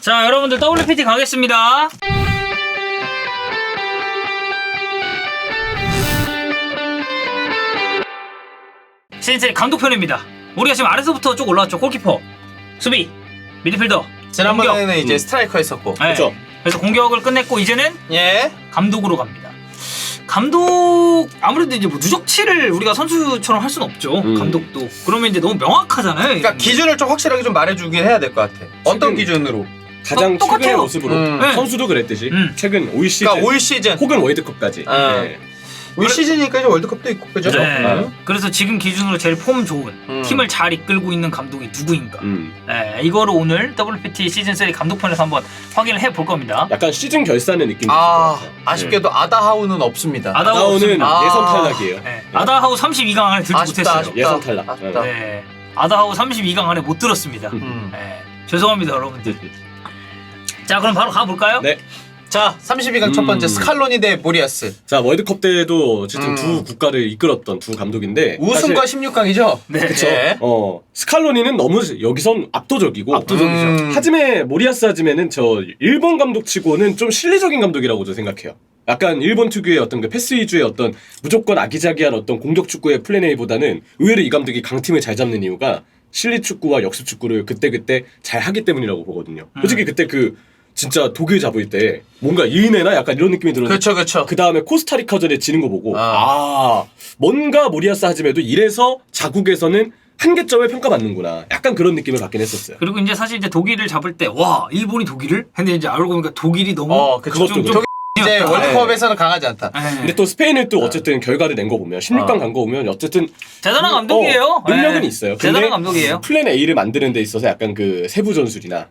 자, 여러분들 WPT 가겠습니다. 시즌3 감독편입니다. 우리가 지금 아래서부터 쭉 올라왔죠. 골키퍼, 수비, 미드필더, 지난번에는 공격. 이제 스트라이커 했었고. 네. 그렇죠. 그래서 공격을 끝냈고 이제는 예. 감독으로 갑니다. 감독 아무래도 이제 뭐 누적치를 우리가 선수처럼 할 수는 없죠. 감독도 그러면 이제 너무 명확하잖아요. 그러니까 기준을 좀 확실하게 좀 말해주긴 해야 될 것 같아. 어떤 지금- 기준으로? 가장 똑같아요. 최근의 모습으로 네. 선수도 그랬듯이 최근 올 시즌 그러니까 올 시즌. 혹은 월드컵까지 네. 올 시즌이니까 이제 월드컵도 있고 그죠? 네. 그래서 지금 기준으로 제일 폼 좋은 팀을 잘 이끌고 있는 감독이 누구인가. 네, 이거를 오늘 WPT 시즌3 감독편에서 한번 확인을 해볼 겁니다. 약간 시즌 결산의 느낌이 아, 있을 것 같아요. 아쉽게도 아다하우는 없습니다. 아다하우 아다우는 없습니다. 예선 아. 탈락이에요. 네. 아다하우 32강 안에 들지 아쉽다, 못했어요. 아쉽다. 예선 탈락. 아쉽다. 네. 아다하우 32강 안에 못 들었습니다. 네. 죄송합니다, 여러분들. 자, 그럼 바로 가볼까요? 네. 자, 32강 첫 번째 스칼로니 대 모리아스. 자, 월드컵 때도 어쨌든 두 국가를 이끌었던 두 감독인데 우승과 사실 16강이죠? 네. 그쵸. 스칼로니는 너무 여기선 압도적이고 압도적이죠. 하지메 모리아스 하지메는 저 일본 감독치고는 좀 실리적인 감독이라고 저 생각해요. 약간 일본 특유의 어떤 그 패스 위주의 어떤 무조건 아기자기한 어떤 공격 축구의 플랜 A보다는 의외로 이 감독이 강팀을 잘 잡는 이유가 실리 축구와 역습 축구를 그때그때 잘 하기 때문이라고 보거든요. 솔직히 그때 그 진짜 독일 잡을 때 뭔가 이내나 약간 이런 느낌이 들었는데 그렇죠, 그렇죠. 그 다음에 코스타리카전에 지는 거 보고 아. 뭔가 모리아스 하지메도 이래서 자국에서는 한계점을 평가받는구나 약간 그런 느낌을 받긴 했었어요. 그리고 이제 사실 이제 독일을 잡을 때 와, 일본이 독일을? 근데 이제 알고 보니까 독일이 너무 그쵸. 그것도 독일 이제 네. 월드컵에서는 강하지 않다. 근데 또 스페인을 또 어쨌든 결과를 낸 거 보면 16강 간 거 보면 어쨌든 대단한 감독이에요. 능력은 네. 있어요. 대단한 근데 감독이에요. 플랜 A를 만드는 데 있어서 약간 그 세부 전술이나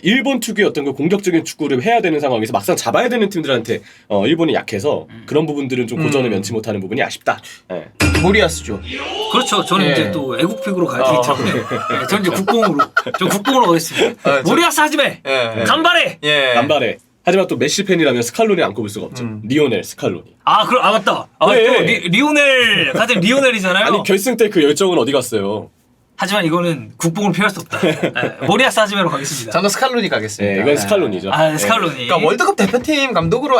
일본 특유의 어떤 그 공격적인 축구를 해야 되는 상황에서 막상 잡아야 되는 팀들한테 일본이 약해서 그런 부분들은 좀 고전을 면치 못하는 부분이 아쉽다. 네. 모리아스죠. 그렇죠. 저는 예. 이제 또 애국픽으로 가야 되기 때문에 네, 저는 이제 국뽕으로 가겠습니다. 모리아스 하지메 예. 간발해. 예. 간발해. 하지만 또 메시 팬이라면 스칼로니 안 꼽을 수가 없죠. 리오넬 스칼로니. 아, 맞다. 아, 네. 또 리오넬 같은 리오넬이잖아요. 아니 결승 때 그 열정은 어디 갔어요? 하지만 이거는 국뽕을 피할 수 없다. 네, 모리아스 하지메로 가겠습니다. 저는 스칼로니 가겠습니다. 네, 이건 스칼로니죠. 아, 스칼로니. 그러니까 월드컵 대표팀 감독으로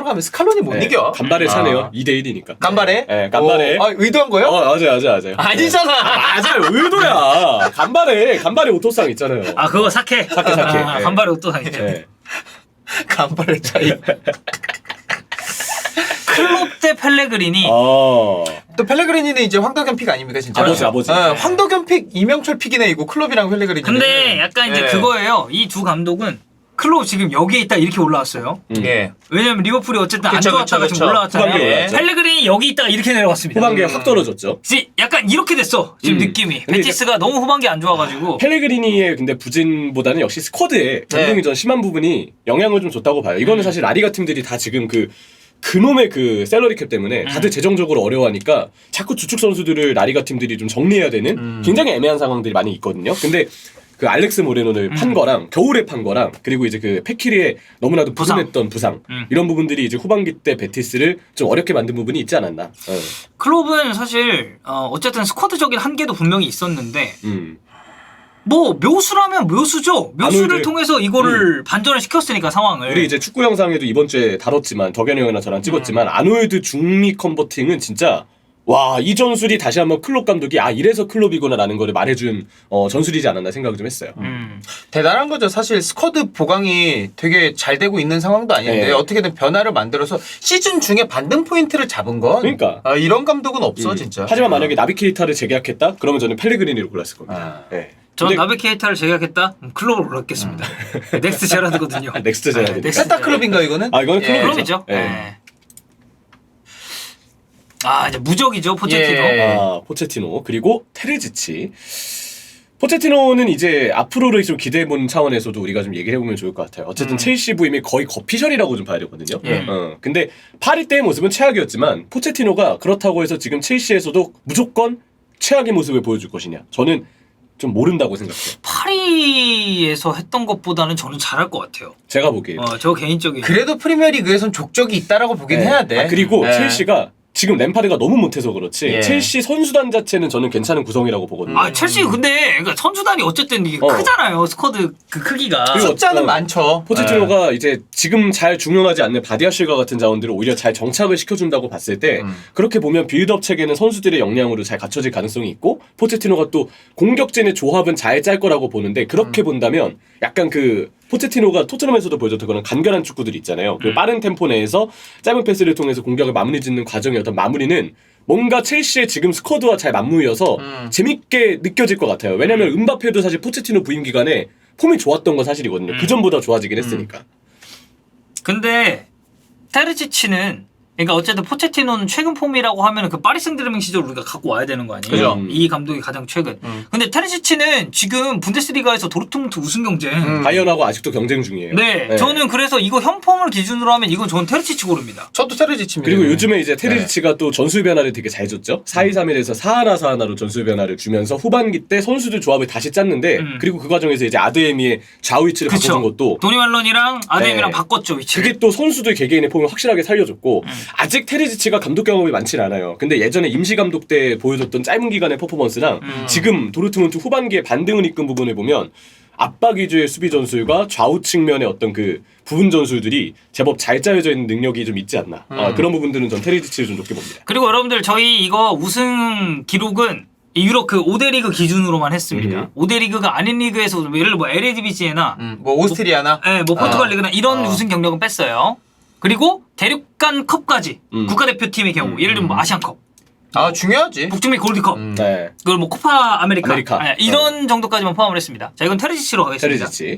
가면 스칼로니 못 이겨. 간발에 차네요. 2대1이니까. 간발에? 네, 간발에. 의도한 거요? 맞아요. 아니잖아. 맞아요. 의도야. 간발에 오토상 있잖아요. 아, 그거 사케. 사케. 아, 네. 간발에 또 다니죠. 네. 간발의 차이. 클롭 대 펠레그리니. 아. 또 펠레그리니는 이제 황덕현 픽 아닙니까 진짜? 아버지. 황덕현 픽, 이명철 픽이네 이거 클롭이랑 펠레그리니. 근데 약간 이제 그거예요. 이 두 감독은 클롭 지금 여기에 있다 이렇게 올라왔어요. 예. 왜냐면 리버풀이 어쨌든 안 그쵸, 좋았다가 그쵸, 지금 그쵸. 올라왔잖아요. 후반기에 올라왔죠. 펠레그린이 여기 있다가 이렇게 내려갔습니다. 후반기에 확 떨어졌죠. 이제 약간 이렇게 됐어. 지금 느낌이. 근데 베티스가 너무 후반기 안 좋아가지고. 펠레그리니의 근데 부진보다는 역시 스쿼드에 변동이 좀 심한 부분이 영향을 좀 줬다고 봐요. 이거는 사실 라리가 팀들이 다 지금 그놈의 그 셀러리 캡 때문에 다들 재정적으로 어려워하니까 자꾸 주축 선수들을 라리가 팀들이 좀 정리해야 되는 굉장히 애매한 상황들이 많이 있거든요. 근데 그 알렉스 모레노를 판 거랑 겨울에 판 거랑 그리고 이제 그 페키리의 너무나도 부진했던 부상 이런 부분들이 이제 후반기 때 베티스를 좀 어렵게 만든 부분이 있지 않았나. 클롭은 사실 어쨌든 스쿼드적인 한계도 분명히 있었는데 음. 뭐 묘수라면 묘수죠. 묘수를 아놀드. 통해서 이거를 반전을 시켰으니까 상황을. 우리 이제 축구 영상에도 이번 주에 다뤘지만 덕현이 형이랑 저랑 찍었지만 아놀드 중미 컨버팅은 진짜 와, 이 전술이 다시 한번 클롭 감독이 이래서 클롭이구나라는 거를 말해준 전술이지 않았나 생각을 좀 했어요. 대단한 거죠. 사실 스쿼드 보강이 되게 잘 되고 있는 상황도 아닌데 네. 어떻게든 변화를 만들어서 시즌 중에 반등 포인트를 잡은 건 그러니까. 이런 감독은 없어 진짜. 하지만 만약에 나비케이타를 재계약했다? 그러면 저는 펠레그리니를 골랐을 겁니다. 네. 전 근데- 나비케이타를 제약했다? 클롭을 골랐겠습니다. 넥스트 제라드거든요. 넥스트 제라드. 넥스트 세타 클럽인가 이거는? 이거는 예. 클럽이죠. 클롭이죠. 네. 네. 이제 무적이죠, 포체티노. 예. 포체티노 그리고 테르지치. 포체티노는 이제 앞으로를 좀 기대해보는 차원에서도 우리가 좀 얘기를 해보면 좋을 것 같아요. 어쨌든 첼시 부임이 거의 거피셜이라고 좀 봐야 되거든요. 예. 근데 파리 때의 모습은 최악이었지만 포체티노가 그렇다고 해서 지금 첼시에서도 무조건 최악의 모습을 보여줄 것이냐? 저는 좀 모른다고 생각해요. 파리에서 했던 것보다는 저는 잘할 것 같아요. 제가 보기에. 저 개인적인. 그래도 프리미어리그에선 족적이 있다라고 보긴 네. 해야 돼. 그리고 네. 첼시가 지금 램파드가 너무 못해서 그렇지 예. 첼시 선수단 자체는 저는 괜찮은 구성이라고 보거든요. 아 첼시 근데 그러니까 선수단이 어쨌든 이게 크잖아요. 스쿼드 그 크기가. 그리고 숫자는 많죠. 포체티노가 이제 지금 잘 중용하지 않는 바디아실과 같은 자원들을 오히려 잘 정착을 시켜준다고 봤을 때 그렇게 보면 빌드업 체계는 선수들의 역량으로 잘 갖춰질 가능성이 있고 포체티노가 또 공격진의 조합은 잘 짤 거라고 보는데 그렇게 본다면 약간 그 포체티노가 토트넘에서도 보여줬던 그런 간결한 축구들이 있잖아요. 그 빠른 템포 내에서 짧은 패스를 통해서 공격을 마무리 짓는 과정의 어떤 마무리는 뭔가 첼시의 지금 스쿼드와 잘 맞무이어서 재밌게 느껴질 것 같아요. 왜냐면 음바페도 사실 포체티노 부임 기간에 폼이 좋았던 건 사실이거든요. 그전보다 좋아지긴 했으니까. 근데 테르지치는 그러니까 어쨌든 포체티노는 최근 폼이라고 하면 그 파리 생제르맹 시절 우리가 갖고 와야 되는 거 아니에요? 그죠. 이 감독이 가장 최근. 근데 테르지치는 지금 분데스리가에서 도르트문트 우승 경쟁. 바이언하고 아직도 경쟁 중이에요. 네, 저는 그래서 이거 현 폼을 기준으로 하면 이건 저는 테르지치 고릅니다. 저도 테르지치입니다. 그리고 요즘에 이제 테르지치가 또 전술 변화를 되게 잘 줬죠. 4-2-3-1에서 4-1-4-1로 전술 변화를 주면서 후반기 때 선수들 조합을 다시 짰는데 그리고 그 과정에서 이제 아드에미의 좌우 위치를 바꿔준 것도 도니 말론이랑 아데미랑 네. 바꿨죠 위치를. 그게 또 선수들 개개인의 폼을 확실하게 살려줬고 아직 테르지치가 감독 경험이 많진 않아요. 근데 예전에 임시 감독 때 보여줬던 짧은 기간의 퍼포먼스랑 지금 도르트문트 후반기에 반등을 이끈 부분을 보면 압박 위주의 수비 전술과 좌우 측면의 어떤 그 부분 전술들이 제법 잘 짜여져 있는 능력이 좀 있지 않나. 그런 부분들은 전 테르지치를 좀 높게 봅니다. 그리고 여러분들 저희 이거 우승 기록은 유럽 그 5대 리그 기준으로만 했습니다. 5대 리그가 아닌 리그에서 예를 들어 뭐 LADBC나 뭐 오스트리아나 뭐 포르투갈 리그나 이런 우승 경력은 뺐어요. 그리고 대륙간 컵까지 국가대표팀의 경우 예를 들면 뭐 아시안컵, 아 중요하지. 북중미 골드컵, 네. 그걸 뭐 코파 아메리카, 아메리카. 이런 정도까지만 포함을 했습니다. 자 이건 테르지치로 가겠습니다. 테르지치.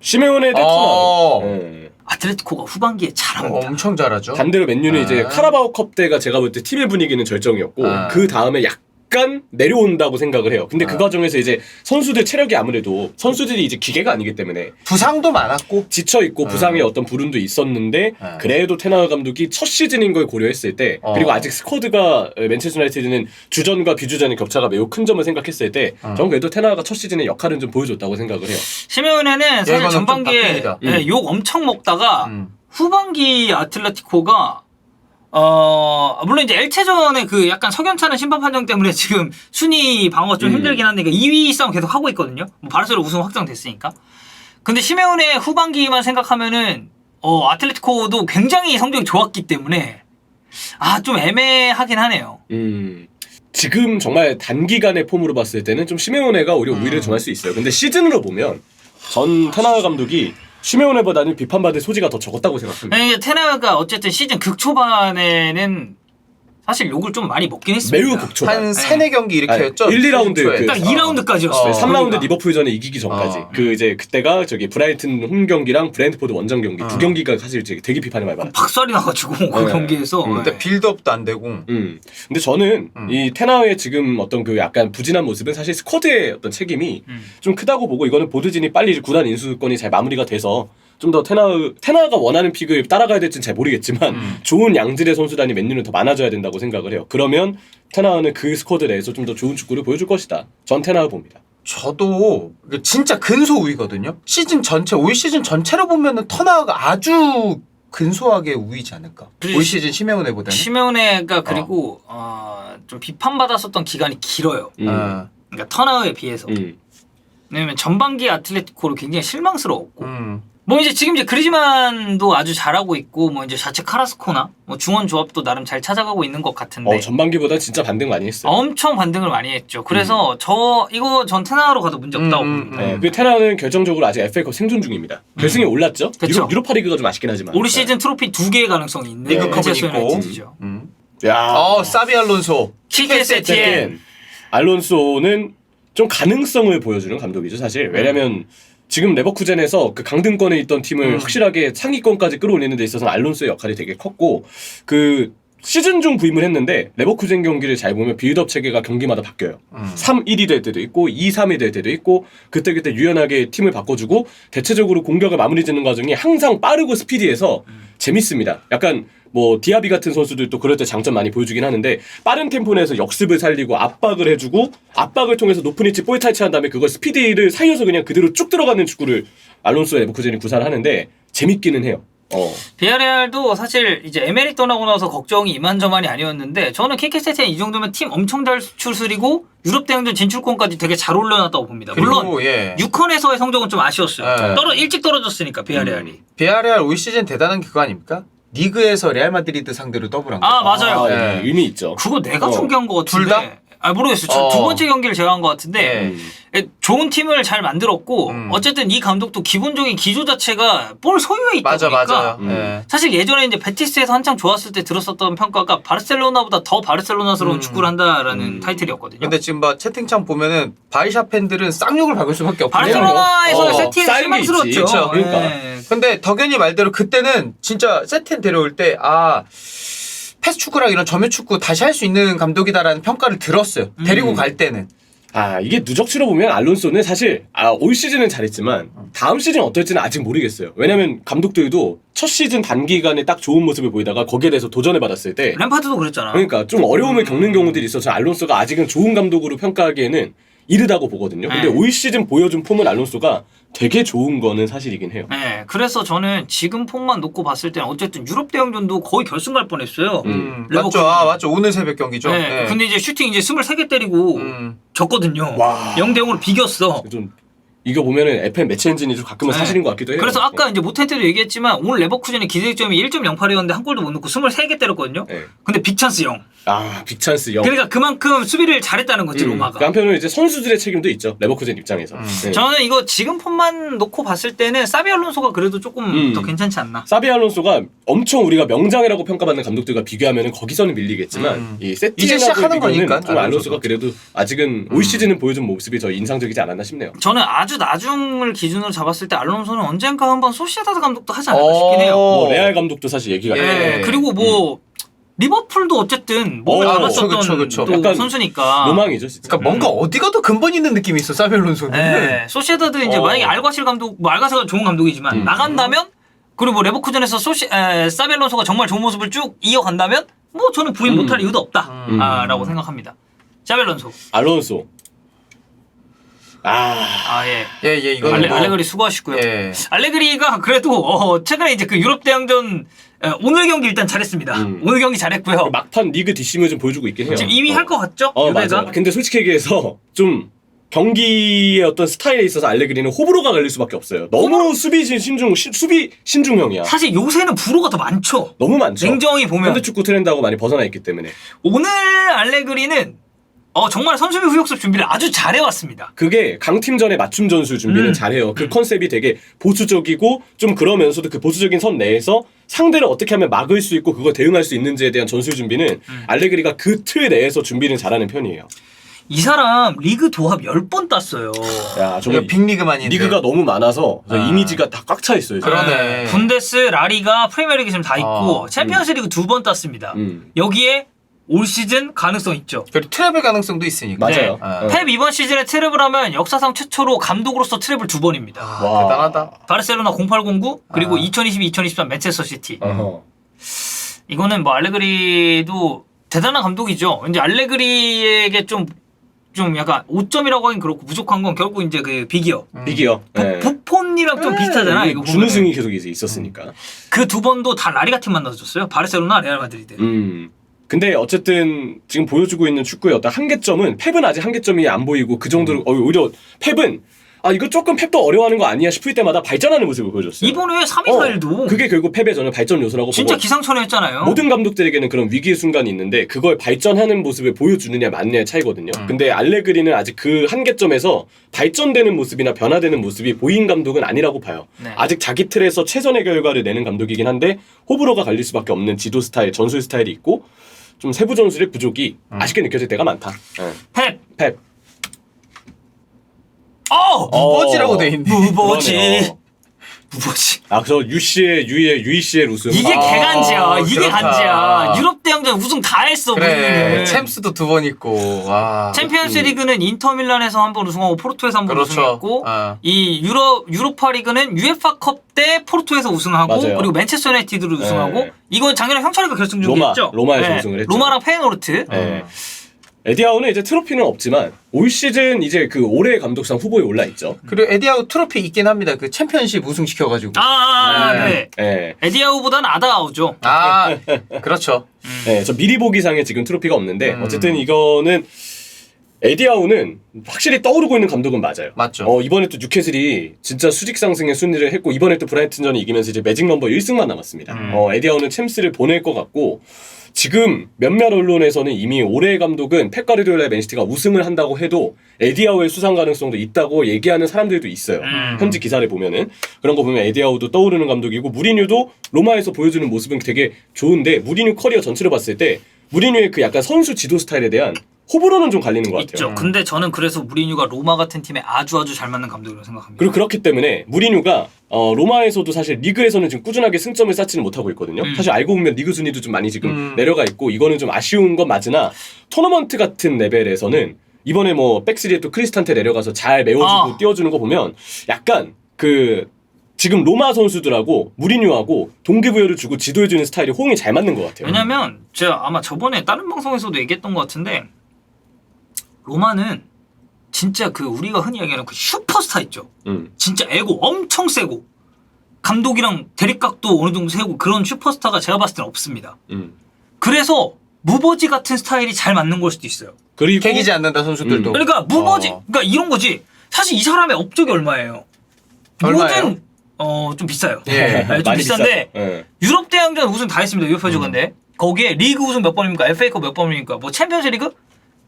시메오네 대 어. 토나로. 네. 아틀레티코가 후반기에 잘합니다. 엄청 잘하죠. 반대로 맨유는 이제 카라바오컵 때가 제가 볼 때 팀의 분위기는 절정이었고 그 다음에 약간 내려온다고 생각을 해요. 근데 그 과정에서 이제 선수들 체력이 아무래도 선수들이 이제 기계가 아니기 때문에 부상도 많았고 지쳐있고 부상의 어떤 불운도 있었는데 그래도 테나우 감독이 첫 시즌인 걸 고려했을 때 그리고 아직 스쿼드가 맨체스터 유나이티드는 주전과 비주전의 격차가 매우 큰 점을 생각했을 때 저는 그래도 테나우가 첫 시즌에 역할은 좀 보여줬다고 생각을 해요. 시메오네는 사실 이거는 전반기에 좀 욕 엄청 먹다가 후반기 아틀레티코가 물론 이제 엘체전의 그 약간 석연찮은 심판 판정 때문에 지금 순위 방어가 좀 힘들긴 한데 2위 싸움 계속 하고 있거든요. 뭐 바르셀로나 우승 확정됐으니까. 근데 시메오네 후반기만 생각하면은 아틀레티코도 굉장히 성적이 좋았기 때문에 좀 애매하긴 하네요. 지금 정말 단기간의 폼으로 봤을 때는 좀 시메오네가 오히려 우위를 점할 수 있어요. 근데 시즌으로 보면 전 테나우 감독이 시메오네보다는 비판받을 소지가 더 적었다고 생각합니다. 이게 테나가 어쨌든 시즌 극초반에는 사실 욕을 좀 많이 먹긴 했습니다. 매우 극초반. 한 3-4경기 이렇게 아니, 했죠. 1, 2라운드 초에. 딱 2라운드까지였어요. 3라운드 리버풀전에 이기기 전까지. 그 이제 그때가 저기 브라이튼 홈 경기랑 브랜트포드 원정 경기 두 경기가 사실 되게 비판을 많이 받았죠. 박살이 나가지고 그 경기에서. 근데 빌드업도 안 되고. 근데 저는 이 테나우의 지금 어떤 그 약간 부진한 모습은 사실 스쿼드의 어떤 책임이 좀 크다고 보고 이거는 보드진이 빨리 구단 인수권이 잘 마무리가 돼서 좀 더 테나우가 원하는 픽을 따라가야 될지는 잘 모르겠지만 좋은 양질의 선수단이 맨유는 더 많아져야 된다고 생각을 해요. 그러면 테나우는 그 스쿼드 내에서 좀 더 좋은 축구를 보여줄 것이다. 전 테나우 봅니다. 저도 진짜 근소 우위거든요. 시즌 전체 올 시즌 전체로 보면은 터나가 아주 근소하게 우위지 않을까. 올 시즌 시메오네보다는. 시메오네가 그리고 좀 비판받았었던 기간이 길어요. 그러니까 터나우에 비해서. 왜냐면 전반기 아틀레티코로 굉장히 실망스러웠고. 뭐 이제 지금 이제 그리즈만도 아주 잘하고 있고 뭐 이제 자체 카라스코나 뭐 중원 조합도 나름 잘 찾아가고 있는 것 같은데 전반기보다 진짜 반등 많이 했어요. 엄청 반등을 많이 했죠. 그래서 이거 전 테나우로 가도 문제 없다고 봅니다. 네, 그 테나우는 결정적으로 아직 FA컵 생존 중입니다. 결승에 올랐죠. 유로파리그가 좀 아쉽긴 하지만 올 시즌 트로피 2개의 가능성이 있는 리그컵은 있고. 야, 사비 알론소, 키게 세티엔. 알론소는 좀 가능성을 보여주는 감독이죠, 사실. 왜냐면 지금 레버쿠젠에서 그 강등권에 있던 팀을 확실하게 상위권까지 끌어올리는 데 있어서 알론소의 역할이 되게 컸고 그 시즌 중 부임을 했는데 레버쿠젠 경기를 잘 보면 빌드업 체계가 경기마다 바뀌어요. 3-1이 될 때도 있고 2-3이 될 때도 있고 그때그때 유연하게 팀을 바꿔주고 대체적으로 공격을 마무리 짓는 과정이 항상 빠르고 스피디해서 재밌습니다. 약간 뭐 디아비 같은 선수들도 그럴 때 장점 많이 보여주긴 하는데 빠른 템포 내에서 역습을 살리고 압박을 해주고 압박을 통해서 높은 위치 볼 탈취한 다음에 그걸 스피드를 살려서 그냥 그대로 쭉 들어가는 축구를 알론소 레버쿠젠이 구사를 하는데 재밌기는 해요. 비아레알도 사실 이제 에메리 떠나고 나서 걱정이 이만저만이 아니었는데 저는 KK 이 정도면 팀 엄청 잘 추스리고 유럽 대항전 진출권까지 되게 잘 올려놨다고 봅니다. 물론 6컨에서의 성적은 좀 아쉬웠어요. 일찍 떨어졌으니까 비아레알이. 비아레알 올 시즌 대단한 게 그거 아닙니까? 리그에서 레알 마드리드 상대로 더블한 거. 맞아요. 의미 있죠. 그거 내가 중계한 거 같은데. 둘 다? 모르겠어요. 저 두 번째 경기를 제가 한 것 같은데 좋은 팀을 잘 만들었고 어쨌든 이 감독도 기본적인 기조 자체가 볼 소유에 있다 보니까 사실 예전에 이제 베티스에서 한창 좋았을 때 들었었던 평가가 바르셀로나보다 더 바르셀로나스러운 축구를 한다라는 타이틀이었거든요. 근데 지금 막 채팅창 보면은 바이샤 팬들은 쌍욕을 박을 수밖에 없거든요. 바르셀로나에서의 세티엔 실망스러웠죠. 그러니까. 근데 덕현이 말대로 그때는 진짜 세티엔 데려올 때 패스 축구랑 이런 점유 축구 다시 할 수 있는 감독이다라는 평가를 들었어요. 데리고 갈 때는. 이게 누적치로 보면 알론소는 사실 올 시즌은 잘했지만 다음 시즌 어떨지는 아직 모르겠어요. 왜냐면 감독들도 첫 시즌 단기간에 딱 좋은 모습을 보이다가 거기에 대해서 도전을 받았을 때 램파드도 그랬잖아. 그러니까 좀 어려움을 겪는 경우들이 있어서 알론소가 아직은 좋은 감독으로 평가하기에는 이르다고 보거든요. 근데 올 시즌 보여준 폼은 알론소가 되게 좋은 거는 사실이긴 해요. 네, 그래서 저는 지금 폼만 놓고 봤을 때는 어쨌든 유럽 대항전도 거의 결승 갈 뻔했어요. 맞죠. 오늘 새벽 경기죠. 네. 근데 이제 슈팅 이제 23개 때리고 졌거든요. 0대0으로 비겼어. 좀 이거 보면은 FM 매치 엔진이 좀 가끔은 사실인 것 같기도 해요. 그래서 아까 이제 모텐 때도 얘기했지만 오늘 레버쿠젠의 기대점이 1.08이었는데 한 골도 못 넣고 23개 때렸거든요. 근데 빅찬스 0. 빅찬스 0. 그러니까 그만큼 수비를 잘했다는 거지 로마가. 그 한편으로는 이제 선수들의 책임도 있죠. 레버쿠젠 입장에서. 저는 이거 지금 폼만 놓고 봤을 때는 사비 알론소가 그래도 조금 더 괜찮지 않나. 사비 알론소가 엄청 우리가 명장이라고 평가받는 감독들과 비교하면은 거기서는 밀리겠지만 이 이제 시작하는 거니까 좀 알론소가 그래도 아직은 올 시즌은 보여준 모습이 더 인상적이지 않았나 싶네요. 저는 아주 나중을 기준으로 잡았을 때 알론소는 언젠가 한번 소시에다드 감독도 하지 않을까 싶긴 해요. 뭐 레알 감독도 사실 얘기가 그리고 뭐 리버풀도 어쨌든 몸을 담았었던 또 약간 선수니까 로망이죠 진짜. 그러니까 뭔가 어디 가도 근본 있는 느낌이 있어 사비 알론소는. 소시에다드 이제 만약에 알과실 감독 알과실가 좋은 감독이지만 나간다면 그리고 뭐 레버쿠젠에서 사비 알론소가 정말 좋은 모습을 쭉 이어간다면 뭐 저는 부인 못할 이유도 없다라고 생각합니다. 사비 알론소. 이거 알레그리 수고하시고요. 알레그리가 그래도 최근에 이제 그 유럽 대항전 오늘 경기 일단 잘했습니다. 오늘 경기 잘했고요. 막판 리그 뒷심을 좀 보여주고 있긴 해요. 지금 2위 할 것 같죠? 유배가. 맞아. 근데 솔직히 얘기해서 좀 경기의 어떤 스타일에 있어서 알레그리는 호불호가 갈릴 수밖에 없어요. 너무 수비 신중형이야. 사실 요새는 불호가 더 많죠. 너무 많죠. 냉정히 보면 현대축구 트렌드하고 많이 벗어나 있기 때문에 오늘 알레그리는 정말 선수비 후역습 준비를 아주 잘해왔습니다. 그게 강팀전의 맞춤 전술 준비는 잘해요. 그 컨셉이 되게 보수적이고 좀 그러면서도 그 보수적인 선 내에서 상대를 어떻게 하면 막을 수 있고 그거 대응할 수 있는지에 대한 전술 준비는 알레그리가 그 틀 내에서 준비는 잘하는 편이에요. 이 사람 리그 도합 10번 땄어요. 야, 정말 빅리그만인데 리그가 너무 많아서 이미지가 다 꽉 차 있어요. 그러네. 분데스, 라리가, 프리미어리그 지금 다 있고 챔피언스리그 2번 땄습니다. 여기에 올 시즌 가능성 있죠. 그리고 트래블 가능성도 있으니까. 맞아요. 펩 이번 시즌에 트래블 하면 역사상 최초로 감독으로서 트래블 2번입니다. 대단하다. 바르셀로나 0809 그리고 2022-2023 맨체스터 시티. 이거는 뭐 알레그리도 대단한 감독이죠. 이제 알레그리에게 좀 약간 5점이라고 하긴 그렇고 부족한 건 결국 이제 그 빅이어. 부폰이랑 좀 비슷하잖아. 이거 준우승이 계속 이제 있었으니까. 그 두 번도 다 라리가 팀 만나줬어요. 바르셀로나, 레알 마드리드. 근데 어쨌든 지금 보여주고 있는 축구의 어떤 한계점은 펩은 아직 한계점이 안 보이고 그 정도로 오히려 펩은 이거 조금 펩도 어려워하는 거 아니야 싶을 때마다 발전하는 모습을 보여줬어요. 이번에 3-2-4-1도 그게 결국 펩의 저는 발전 요소라고 진짜 보고 기상천외했잖아요. 모든 감독들에게는 그런 위기의 순간이 있는데 그걸 발전하는 모습을 보여주느냐 마느냐의 차이거든요. 근데 알레그리는 아직 그 한계점에서 발전되는 모습이나 변화되는 모습이 보인 감독은 아니라고 봐요. 아직 자기 틀에서 최선의 결과를 내는 감독이긴 한데 호불호가 갈릴 수밖에 없는 지도 스타일, 전술 스타일이 있고 좀 세부 전술의 부족이 아쉽게 느껴질 때가 많다. 펩. 무버지라고 돼 있네. 무버지. 그래서 UECL 우승. 이게 개간지야. 이게 그렇다. 간지야. 유럽 대항전 우승 다 했어. 그래. 챔스도 2번 있고. 와. 챔피언스 리그는 인터밀란에서 한 번 우승하고 포르토에서 한 번 우승했고 이 유로파 리그는 UEFA 컵 때 포르토에서 우승하고 그리고 맨체스터 유나이티드로 우승하고 이건 작년에 형철이가 결승 중이었죠. 로마에서 우승을 했죠. 로마랑 페이노르트. 에디아우는 이제 트로피는 없지만 올 시즌 이제 그 올해 감독상 후보에 올라 있죠. 그리고 에디아우 트로피 있긴 합니다. 그 챔피언십 우승 시켜가지고. 네. 네. 에디아우보다는 아다아우죠. 아, 그렇죠. 네, 저 미리 보기상에 지금 트로피가 없는데 어쨌든 이거는 에디아우는 확실히 떠오르고 있는 감독은 맞아요. 맞죠. 이번에 또 뉴캐슬이 진짜 수직 상승의 순위를 했고 이번에 또 브라이튼전이 이기면서 이제 매직 넘버 1승만 남았습니다. 에디아우는 챔스를 보낼 것 같고 지금 몇몇 언론에서는 이미 올해의 감독은 펩 가르디올라의 맨시티가 우승을 한다고 해도 에디아우의 수상 가능성도 있다고 얘기하는 사람들도 있어요. 현지 기사를 보면은 그런 거 보면 에디아우도 떠오르는 감독이고 무리뉴도 로마에서 보여주는 모습은 되게 좋은데 무리뉴 커리어 전체로 봤을 때 무리뉴의 그 약간 선수 지도 스타일에 대한 호불호는 좀 갈리는 것 같아요. 있죠. 근데 저는 그래서 무리뉴가 로마 같은 팀에 아주 잘 맞는 감독이라고 생각합니다. 그리고 그렇기 때문에 무리뉴가 로마에서도 사실 리그에서는 지금 꾸준하게 승점을 쌓지는 못하고 있거든요. 사실 알고 보면 리그 순위도 좀 많이 지금 내려가 있고 이거는 좀 아쉬운 건 맞으나 토너먼트 같은 레벨에서는 이번에 뭐 백스리에 또 크리스탄테 내려가서 잘 메워주고 띄워주는 거 보면 약간 그 지금 로마 선수들하고 무리뉴하고 동기부여를 주고 지도해주는 스타일이 호응이 잘 맞는 것 같아요. 왜냐면 제가 아마 저번에 다른 방송에서도 얘기했던 것 같은데 로마는 진짜 그 우리가 흔히 얘기하는 그 슈퍼스타 있죠. 진짜 에고 엄청 세고 감독이랑 대립각도 어느 정도 세고 그런 슈퍼스타가 제가 봤을 때는 없습니다. 그래서 무버지 같은 스타일이 잘 맞는 걸 수도 있어요. 그리고 개기지 않는다 선수들도. 그러니까 무버지, 그러니까 이런 거지. 사실 이 사람의 업적이 얼마예요? 얼마예요? 좀 비싸요. 예. 좀 많이 비싼데 비싸죠. 예. 유럽 대항전 우승 다 했습니다. 유로파 주간데 거기에 리그 우승 몇 번입니까? FA컵 몇 번입니까? 뭐 챔피언스 리그?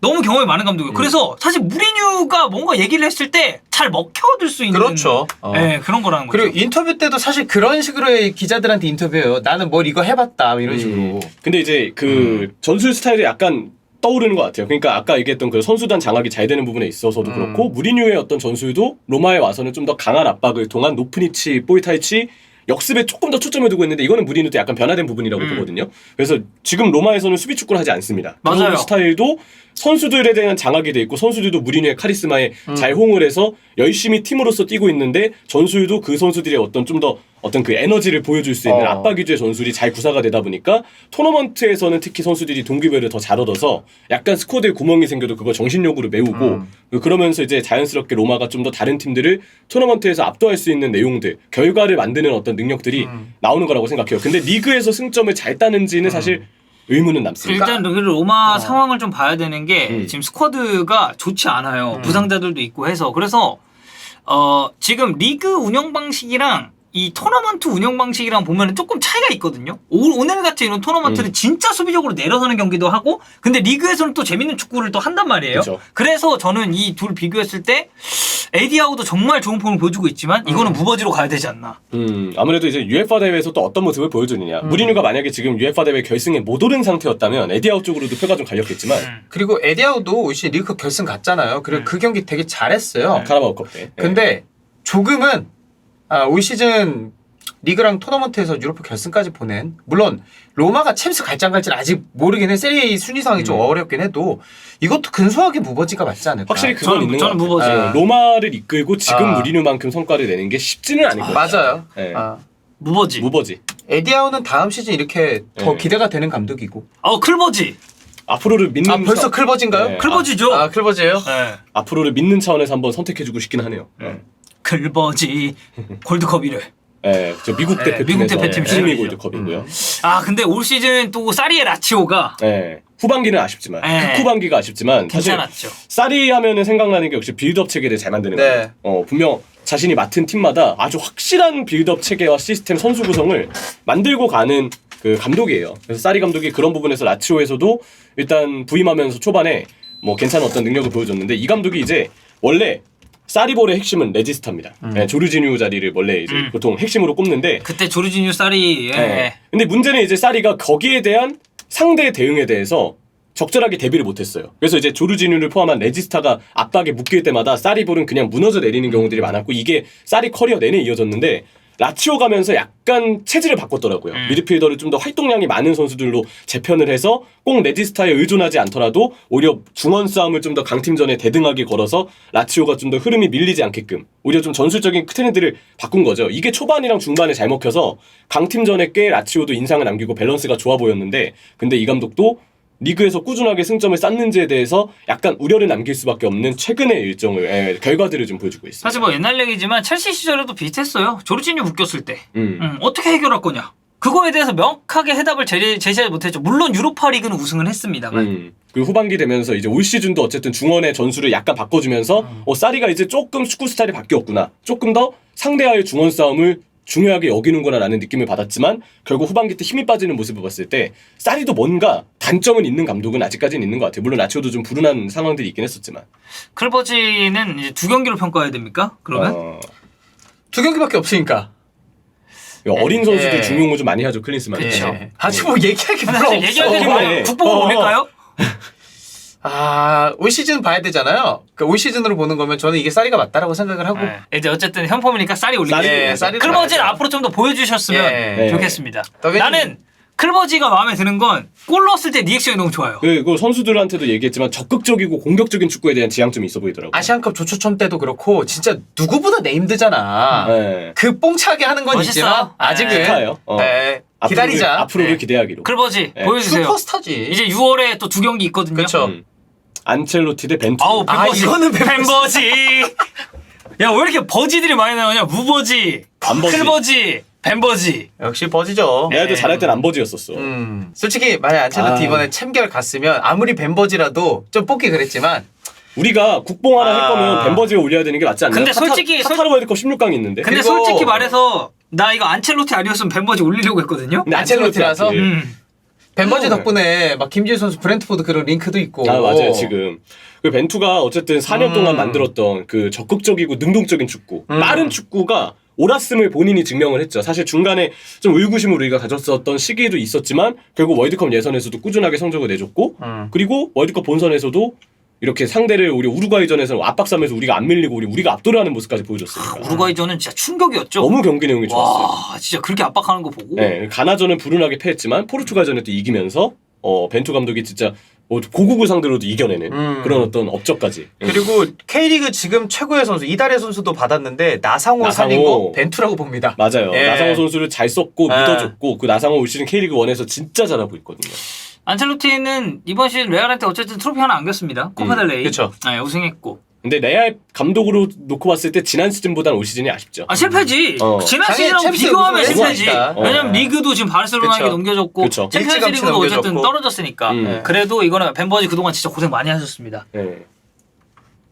너무 경험이 많은 감독이에요. 그래서 사실 무리뉴가 뭔가 얘기를 했을 때 잘 먹혀들 수 있는 그렇죠. 네, 그런 거라는 거죠. 그리고 인터뷰 때도 사실 그런 식으로의 기자들한테 인터뷰해요. 나는 뭘 이거 해봤다 이런 식으로. 근데 이제 그 전술 스타일이 약간 떠오르는 것 같아요. 그러니까 아까 얘기했던 그 선수단 장악이 잘 되는 부분에 있어서도 그렇고 무리뉴의 어떤 전술도 로마에 와서는 좀 더 강한 압박을 통한 노프니치, 보이타이치 역습에 조금 더 초점을 두고 있는데 이거는 무리뉴도 약간 변화된 부분이라고 보거든요. 그래서 지금 로마에서는 수비 축구를 하지 않습니다. 맞아요. 그런 스타일도 선수들에 대한 장악이 돼 있고 선수들도 무리뉴의 카리스마에 잘 호응을 해서 열심히 팀으로서 뛰고 있는데 전술도 그 선수들의 어떤 좀 더 어떤 그 에너지를 보여줄 수 있는 압박 위주의 전술이 잘 구사가 되다 보니까 토너먼트에서는 특히 선수들이 동기부여를 더 잘 얻어서 약간 스쿼드에 구멍이 생겨도 그걸 정신력으로 메우고 그러면서 이제 자연스럽게 로마가 좀 더 다른 팀들을 토너먼트에서 압도할 수 있는 내용들 결과를 만드는 어떤 능력들이 나오는 거라고 생각해요. 근데 리그에서 승점을 잘 따는지는 사실 의문은 남습니다. 일단 로마 상황을 좀 봐야 되는 게 지금 스쿼드가 좋지 않아요. 부상자들도 있고 해서 그래서 지금 리그 운영 방식이랑 이 토너먼트 운영 방식이랑 보면 조금 차이가 있거든요. 오늘 같은 이런 토너먼트는 진짜 수비적으로 내려서는 경기도 하고 근데 리그에서는 또 재밌는 축구를 또 한단 말이에요. 그쵸. 그래서 저는 이 둘 비교했을 때 에디아우도 정말 좋은 폼을 보여주고 있지만 이거는 무버지로 가야 되지 않나. 아무래도 이제 UEFA 대회에서 또 어떤 모습을 보여주느냐. 무리뉴가 만약에 지금 UEFA 대회 결승에 못 오른 상태였다면 에디아우 쪽으로도 표가 좀 갈렸겠지만 그리고 에디아우도 올 시즌 리그컵 결승 갔잖아요. 그리고 그 경기 되게 잘했어요. 카라바오컵 때. 근데 조금은 올 시즌 리그랑 토너먼트에서 유로파 결승까지 보낸 물론 로마가 챔스 갈지 안 갈지는 아직 모르긴 해. 세리에 순위 상황이 좀 어렵긴 해도 이것도 근소하게 무버지가 맞지 않을까. 확실히 그건 있는 것 저는 같아요. 무버지. 로마를 이끌고 지금 무리뉴만큼 성과를 내는 게 쉽지는 않을 거예요. 맞아요. 네. 무버지. 무버지. 에디아우는 다음 시즌 이렇게 더 네. 기대가 되는 감독이고. 클버지. 앞으로를 믿는 벌써 클버진가요? 네. 클버지죠. 클버지예요? 네. 앞으로를 믿는 차원에서 한번 선택해주고 싶긴 하네요. 클버지 골드컵 1회. 네, 저 미국 네, 대표팀에서 미국 대표팀 시미 시절이죠. 골드컵이고요. 근데 올 시즌 또 사리의 라치오가 네, 후반기는 아쉽지만 네. 후반기가 아쉽지만 사실 괜찮았죠. 사리 하면은 생각나는 게 역시 빌드업 체계를 잘 만드는 네. 거예요. 분명 자신이 맡은 팀마다 아주 확실한 빌드업 체계와 시스템 선수 구성을 만들고 가는 그 감독이에요. 그래서 사리 감독이 그런 부분에서 라치오에서도 일단 부임하면서 초반에 뭐 괜찮은 어떤 능력을 보여줬는데 이 감독이 이제 원래 사리볼의 핵심은 레지스타입니다. 네, 조르지뉴 자리를 원래 이제 보통 핵심으로 꼽는데 그때 조르지뉴 사리 네. 근데 문제는 이제 사리가 거기에 대한 상대 대응에 대해서 적절하게 대비를 못했어요. 그래서 이제 조르지뉴를 포함한 레지스타가 압박에 묶일 때마다 사리볼은 그냥 무너져 내리는 경우들이 많았고 이게 사리 커리어 내내 이어졌는데 라치오 가면서 약간 체질을 바꿨더라고요. 미드필더를 좀 더 활동량이 많은 선수들로 재편을 해서 꼭 레지스타에 의존하지 않더라도 오히려 중원 싸움을 좀 더 강팀전에 대등하게 걸어서 라치오가 좀 더 흐름이 밀리지 않게끔 오히려 좀 전술적인 트렌드를 바꾼 거죠. 이게 초반이랑 중반에 잘 먹혀서 강팀전에 꽤 라치오도 인상을 남기고 밸런스가 좋아 보였는데 근데 이 감독도 리그에서 꾸준하게 승점을 쌓는지에 대해서 약간 우려를 남길 수밖에 없는 최근의 일정을 결과들을 좀 보여주고 있습니다. 사실 뭐 옛날 얘기지만 첼시 시절에도 비슷했어요. 조르지뉴 묶였을 때 어떻게 해결할 거냐. 그거에 대해서 명확하게 해답을 제시하지 못했죠. 물론 유로파리그는 우승을 했습니다만. 그 후반기 되면서 이제 올 시즌도 어쨌든 중원의 전술을 약간 바꿔주면서 사리가 이제 조금 축구 스타일이 바뀌었구나. 조금 더 상대와의 중원 싸움을 중요하게 여기는구나라는 느낌을 받았지만 결국 후반기 때 힘이 빠지는 모습을 봤을 때 사리도 뭔가 단점은 있는 감독은 아직까지는 있는 것 같아요. 물론 라치오도 좀 불운한 상황들이 있긴 했었지만. 클버지는 이제 2경기로 평가해야 됩니까? 그러면? 2경기밖에 없으니까. 어린 선수들 중용을 좀 많이 하죠. 클린스만. 그쵸. 아직 뭐 얘기할 게 별로 사실 없어. 얘기할 게 많아요. 국보고 올릴까요? 올 시즌 봐야 되잖아요. 그러니까 올 시즌으로 보는 거면 저는 이게 쌀이가 맞다라고 생각을 하고. 이제 어쨌든 현폼이니까 쌀이 올리게. 쌀이 클버지는 앞으로 좀 더 보여주셨으면 좋겠습니다. 나는 클버지가 마음에 드는 건 골 넣었을 때 리액션이 너무 좋아요. 그리고 선수들한테도 얘기했지만 적극적이고 공격적인 축구에 대한 지향점이 있어 보이더라고요. 아시안컵 조초첨 때도 그렇고 진짜 누구보다 네임드잖아. 네. 그 뽕차게 하는 건 멋있어. 있지만 아직은 스타예요. 기다리자. 앞으로를 기대하기로. 클버지 보여주세요. 슈퍼스타지. 이제 6월에 또 2경기 있거든요. 그렇죠. 안첼로티 대 벤투. 아우 벤버지. 이거는 벤버지. 야 왜 이렇게 버지들이 많이 나오냐. 무버지, 안버지. 클버지, 벤버지. 역시 버지죠. 애들 잘할 땐 안버지였었어. 솔직히 만약 안첼로티 이번에 챔결 갔으면 아무리 벤버지라도 좀 뽑기 그랬지만 우리가 국뽕 하나 할 거면 벤버지가 올려야 되는 게 맞지 않나요? 근데 솔직히 카타르 월드컵 16강이 있는데. 근데 그리고- 솔직히 말해서 나 이거 안첼로티 아니었으면 벤버지 올리려고 했거든요. 근데 안첼로티라서? 안첼로티한테. 벤버지 덕분에 막 김지우 선수 브렌트포드 그런 링크도 있고. 맞아요 지금. 그 벤투가 어쨌든 4년 동안 만들었던 그 적극적이고 능동적인 축구, 빠른 축구가 옳았음을 본인이 증명을 했죠. 사실 중간에 좀 의구심을 우리가 가졌었던 시기도 있었지만 결국 월드컵 예선에서도 꾸준하게 성적을 내줬고 그리고 월드컵 본선에서도 이렇게 상대를 우리 우루과이전에서 압박싸면서 우리가 안 밀리고 우리가 압도를 하는 모습까지 보여줬으니까. 우루과이전은 진짜 충격이었죠. 너무 경기 내용이 좋았어요. 와 진짜 그렇게 압박하는 거 보고. 네, 가나전은 불운하게 패했지만 포르투갈전에 또 이기면서 벤투 감독이 진짜 고국을 상대로도 이겨내는 그런 어떤 업적까지. 그리고 K리그 지금 최고의 선수 이달의 선수도 받았는데 나상호 살린 거 벤투라고 봅니다. 맞아요. 예. 나상호 선수를 잘 썼고 믿어줬고 그 나상호 올 시즌 K리그 1에서 진짜 잘하고 있거든요. 안첼로티는 이번 시즌 레알한테 어쨌든 트로피 하나 안겼습니다. 코파델레이. 그쵸. 네, 우승했고. 근데 레알 감독으로 놓고 봤을 때 지난 시즌보다는 올 시즌이 아쉽죠. 실패지. 지난 당연히 시즌하고 챔스 비교하면 우승을 실패지. 했으니까. 왜냐면 리그도 지금 바르셀로나에게 그쵸. 넘겨줬고 그쵸. 챔피언스 일찌감치 리그도 어쨌든 넘겨줬고. 떨어졌으니까. 그래도 이거는 벤버지 그동안 진짜 고생 많이 하셨습니다. 네.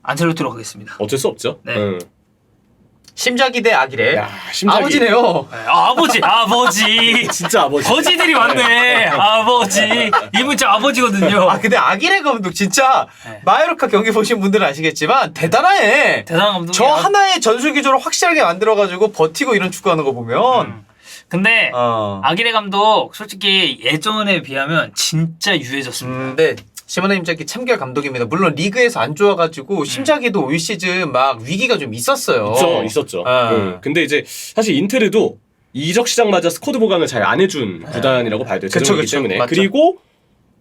안첼로티로 가겠습니다. 어쩔 수 없죠. 네. 심작이 대 아기래. 야, 심장이. 아버지네요. 네, 아버지. 진짜 아버지. 버지들이 많네. 아버지. 이분 진짜 아버지거든요. 근데 아기래 감독 진짜 네. 마요르카 경기 보신 분들은 아시겠지만 대단해. 대단한 감독이야. 저 하나의 전술 기조를 확실하게 만들어가지고 버티고 이런 축구하는 거 보면 근데 어. 아기레 감독 솔직히 예전에 비하면 진짜 유해졌습니다. 근데 시모네 임자기 챔결 감독입니다. 물론 리그에서 안 좋아가지고 심자기도 올 시즌 막 위기가 좀 있었어요. 있었죠. 어. 근데 이제 사실 인테르도 이적 시장마다 스쿼드 보강을 잘 안 해준 구단이라고 봐야 돼요. 재정이기 때문에. 맞죠. 그리고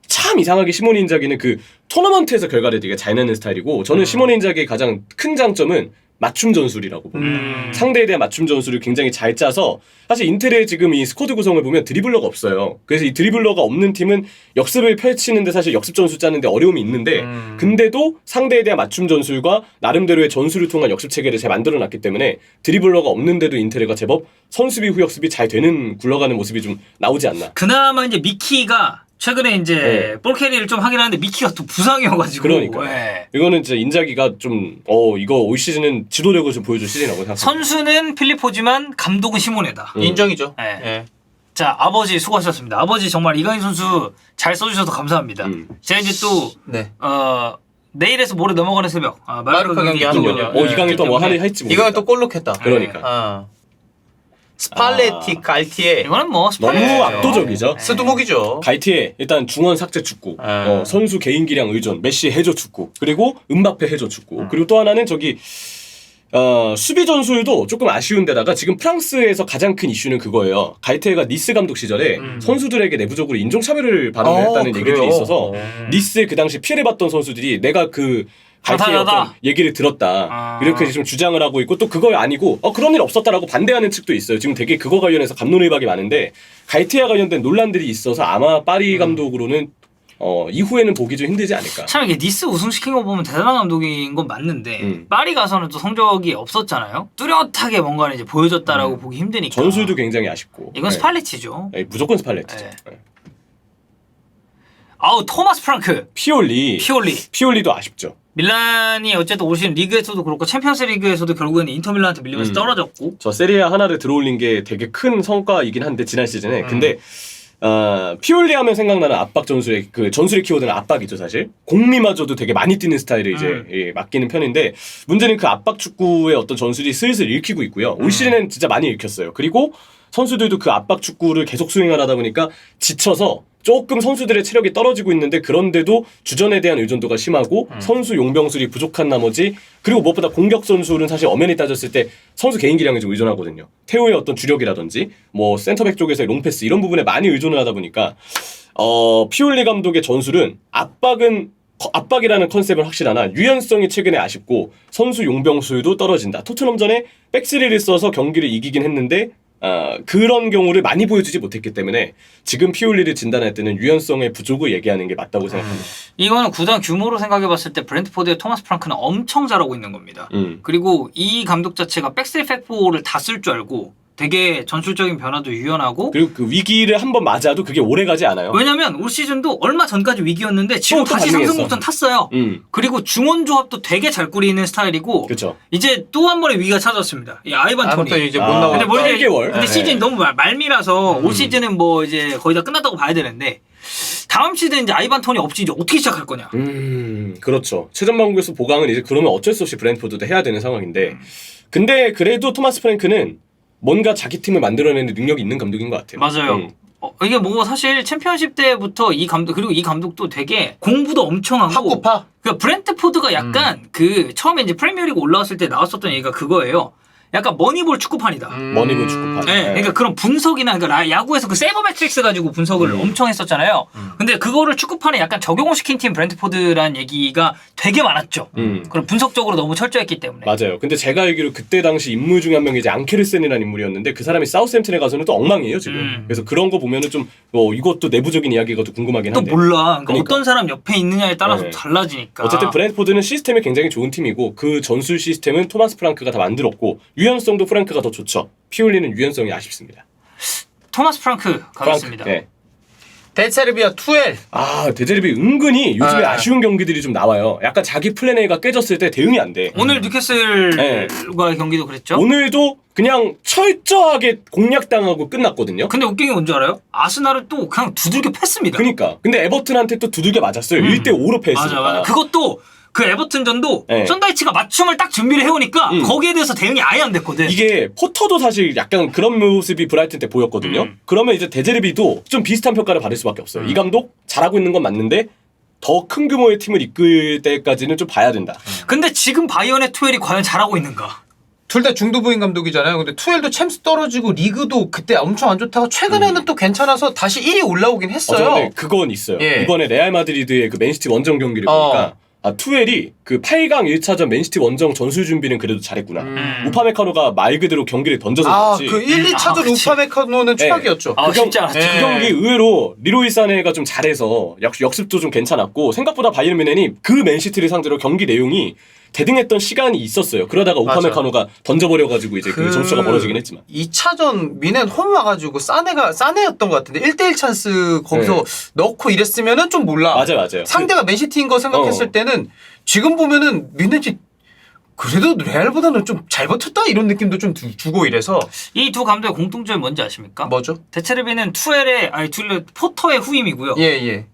참 이상하게 시모네 인자기는 그 토너먼트에서 결과를 되게 잘 내는 스타일이고 저는 시모네 인자기의 가장 큰 장점은 맞춤 전술이라고 봅니다. 상대에 대한 맞춤 전술을 굉장히 잘 짜서 사실 인텔의 지금 이 스쿼드 구성을 보면 드리블러가 없어요. 그래서 이 드리블러가 없는 팀은 역습을 펼치는데 사실 역습 전술 짜는데 어려움이 있는데 근데도 상대에 대한 맞춤 전술과 나름대로의 전술을 통한 역습 체계를 잘 만들어놨기 때문에 드리블러가 없는데도 인테르가 제법 선수비 후역습이 잘 되는 굴러가는 모습이 좀 나오지 않나. 그나마 이제 미키가 최근에 이제 볼 캐리를 좀 하긴 하는데 미키가 또 부상이어가지고. 그러니까. 네. 이거는 진짜 인자기가 좀 이거 올 시즌은 지도력을 좀 보여줄 시즌이라고 생각합니다. 선수는 필리포지만 감독은 시모네다. 인정이죠. 네. 예. 자 아버지 수고하셨습니다. 아버지 정말 이강인 선수 잘 써주셔서 감사합니다. 제가 이제 또 네. 내일에서 모레 넘어가는 새벽 마요르카 경기 하는군요. 이강인 또 뭐 할지 모르겠다. 이거는 또 골 넣겠다. 그러니까. 스팔레티 갈티에 이거는 뭐 너무 스파이크죠. 압도적이죠. 스두목이죠. 갈티에 일단 중원 삭제 축구, 아. 선수 개인 기량 의존, 메시 해저 축구, 그리고 음바페 해저 축구, 그리고 또 하나는 저기 수비 전술도 조금 아쉬운데다가 지금 프랑스에서 가장 큰 이슈는 그거예요. 갈티에가 니스 감독 시절에 선수들에게 내부적으로 인종차별을 받았다는 그래요? 얘기들이 있어서 니스에 그 당시 피해를 봤던 선수들이 내가 그 갈티의 하다하다. 어떤 얘기를 들었다. 아. 이렇게 좀 주장을 하고 있고 또 그거 아니고 그런 일 없었다라고 반대하는 측도 있어요. 지금 되게 그거 관련해서 갑론을박이 많은데 갈티와 관련된 논란들이 있어서 아마 파리 감독으로는 이후에는 보기 좀 힘들지 않을까. 참 이게 니스 우승시킨 거 보면 대단한 감독인 건 맞는데 파리 가서는 또 성적이 없었잖아요. 뚜렷하게 뭔가를 이제 보여줬다라고 보기 힘드니까. 전술도 굉장히 아쉽고. 이건 스팔레티죠. 네, 무조건 스팔레티죠. 네. 네. 아우 토마스 프랑크, 피올리. 피올리도 아쉽죠. 밀란이 어쨌든 올 시즌 리그에서도 그렇고 챔피언스 리그에서도 결국에는 인터밀란한테 밀리면서 떨어졌고. 저 세리아 하나를 들어올린 게 되게 큰 성과이긴 한데 지난 시즌에. 근데 피올리 하면 생각나는 압박 전술의 그 전술의 키워드는 압박이죠 사실. 공미마저도 되게 많이 뛰는 스타일을 이제 맡기는 편인데 문제는 그 압박 축구의 어떤 전술이 슬슬 읽히고 있고요. 올 시즌엔 진짜 많이 읽혔어요. 그리고 선수들도 그 압박 축구를 계속 수행을 하다 보니까 지쳐서 조금 선수들의 체력이 떨어지고 있는데 그런데도 주전에 대한 의존도가 심하고 선수 용병술이 부족한 나머지 그리고 무엇보다 공격 선수는 사실 엄연히 따졌을 때 선수 개인 기량에 좀 의존하거든요. 태호의 어떤 주력이라든지 뭐 센터백 쪽에서의 롱패스 이런 부분에 많이 의존을 하다 보니까 피올리 감독의 전술은 압박이라는 컨셉은 확실하나 유연성이 최근에 아쉽고 선수 용병술도 떨어진다. 토트넘전에 백스리를 써서 경기를 이기긴 했는데 그런 경우를 많이 보여주지 못했기 때문에 지금 피올리를 진단할 때는 유연성의 부족을 얘기하는 게 맞다고 생각합니다. 이거는 구단 규모로 생각해봤을 때 브렌트포드의 토마스 프랑크는 엄청 잘하고 있는 겁니다. 그리고 이 감독 자체가 백스리 백포를 다 쓸 줄 알고 되게 전술적인 변화도 유연하고 그리고 그 위기를 한번 맞아도 그게 오래 가지 않아요. 왜냐면 올 시즌도 얼마 전까지 위기였는데 지금 또 다시 반등했어. 상승곡선 탔어요. 그리고 중원 조합도 되게 잘 꾸리는 스타일이고 그쵸. 이제 또 한 번의 위기가 찾아왔습니다. 이 아이반 토니. 아무튼 이제 못 나오고. 근데 뭐 이제 8개월. 근데 시즌이 너무 말미라서 올 시즌은 뭐 이제 거의 다 끝났다고 봐야 되는데 다음 시즌 이제 아이반 토니 없이 이제 어떻게 시작할 거냐. 그렇죠. 최전방국에서 보강은 이제 그러면 어쩔 수 없이 브랜트포드도 해야 되는 상황인데 근데 그래도 토마스 프랭크는 뭔가 자기 팀을 만들어내는 능력이 있는 감독인 것 같아요. 맞아요. 이게 뭐 사실 챔피언십 때부터 이 감독 그리고 이 감독도 되게 공부도 엄청 하고 학구파. 그러니까 브렌트포드가 약간 그 처음에 이제 프리미어리그 올라왔을 때 나왔었던 얘기가 그거예요. 약간 머니볼 축구판이다. 머니볼 축구판. 네, 그러니까 그런 분석이나 그러니까 야구에서 그 세이버 매트릭스 가지고 분석을 엄청 했었잖아요. 근데 그거를 축구판에 약간 적용을 시킨 팀 브렌트포드라는 얘기가 되게 많았죠. 그런 분석적으로 너무 철저했기 때문에. 맞아요. 근데 제가 알기로 그때 당시 인물 중에 한 명이 이제 앙케르센이라는 인물이었는데 그 사람이 사우스햄튼에 가서는 또 엉망이에요 지금. 그래서 그런 거 보면은 좀 이것도 내부적인 이야기가 또 궁금하긴 또 한데. 몰라. 그러니까 그러니까. 어떤 사람 옆에 있느냐에 따라서 네. 달라지니까. 어쨌든 브랜트포드는 시스템이 굉장히 좋은 팀이고 그 전술 시스템은 토마스 프랑크가 다 만들었고 유연성도 프랑크가 더 좋죠. 피올리는 유연성이 아쉽습니다. 토마스 프랑크 가겠습니다. 네. 데체르비아 투엘. 데제르비 은근히 요즘에 아쉬운 경기들이 좀 나와요. 약간 자기 플랜 A가 깨졌을 때 대응이 안 돼. 오늘 뉴캐슬과 네. 경기도 그랬죠. 오늘도 그냥 철저하게 공략당하고 끝났거든요. 근데 웃긴 게 뭔지 알아요? 아스날을 또 그냥 두들겨 팼습니다. 그러니까. 근데 에버튼한테 또 두들겨 맞았어요. 1대5로 패했으니까. 맞아. 그것도 그 에버튼전도 네. 썬다이치가 맞춤을 딱 준비를 해오니까 거기에 대해서 대응이 아예 안 됐거든. 이게 포터도 사실 약간 그런 모습이 브라이튼 때 보였거든요. 그러면 이제 데제르비도 좀 비슷한 평가를 받을 수밖에 없어요. 이 감독 잘하고 있는 건 맞는데 더 큰 규모의 팀을 이끌 때까지는 좀 봐야 된다. 근데 지금 바이언의 투엘이 과연 잘하고 있는가? 둘 다 중도부인 감독이잖아요. 근데 투엘도 챔스 떨어지고 리그도 그때 엄청 안 좋다가 최근에는 또 괜찮아서 다시 1위 올라오긴 했어요. 근데 그건 있어요. 예. 이번에 레알 마드리드의 그 맨시티 원정 경기를 보니까 투엘이 그 8강 1차전 맨시티 원정 전술 준비는 그래도 잘했구나. 우파메카노가 말 그대로 경기를 던져서 그렇지. 그 1, 2차전 그치. 우파메카노는 최악이었죠. 쉽지 않았죠. 그 경기 의외로 리로이 사네가 좀 잘해서 역습도 좀 괜찮았고 생각보다 바이에른 뮌헨이 그 맨시티를 상대로 경기 내용이 대등했던 시간이 있었어요. 그러다가 우파메카노가 던져버려가지고 이제 그 점수가 벌어지긴 했지만. 2차전 미넨 홈 와가지고 싸네였던 것 같은데 1대1 찬스 거기서 넣고 이랬으면은 좀 몰라. 맞아요. 상대가 맨시티인 거 생각했을 때는 지금 보면은 미넨이 그래도 레알보다는 좀 잘 버텼다 이런 느낌도 좀 주고 이래서. 이 두 감독의 공통점이 뭔지 아십니까? 뭐죠? 데체르비는 포터의 후임이고요. 예.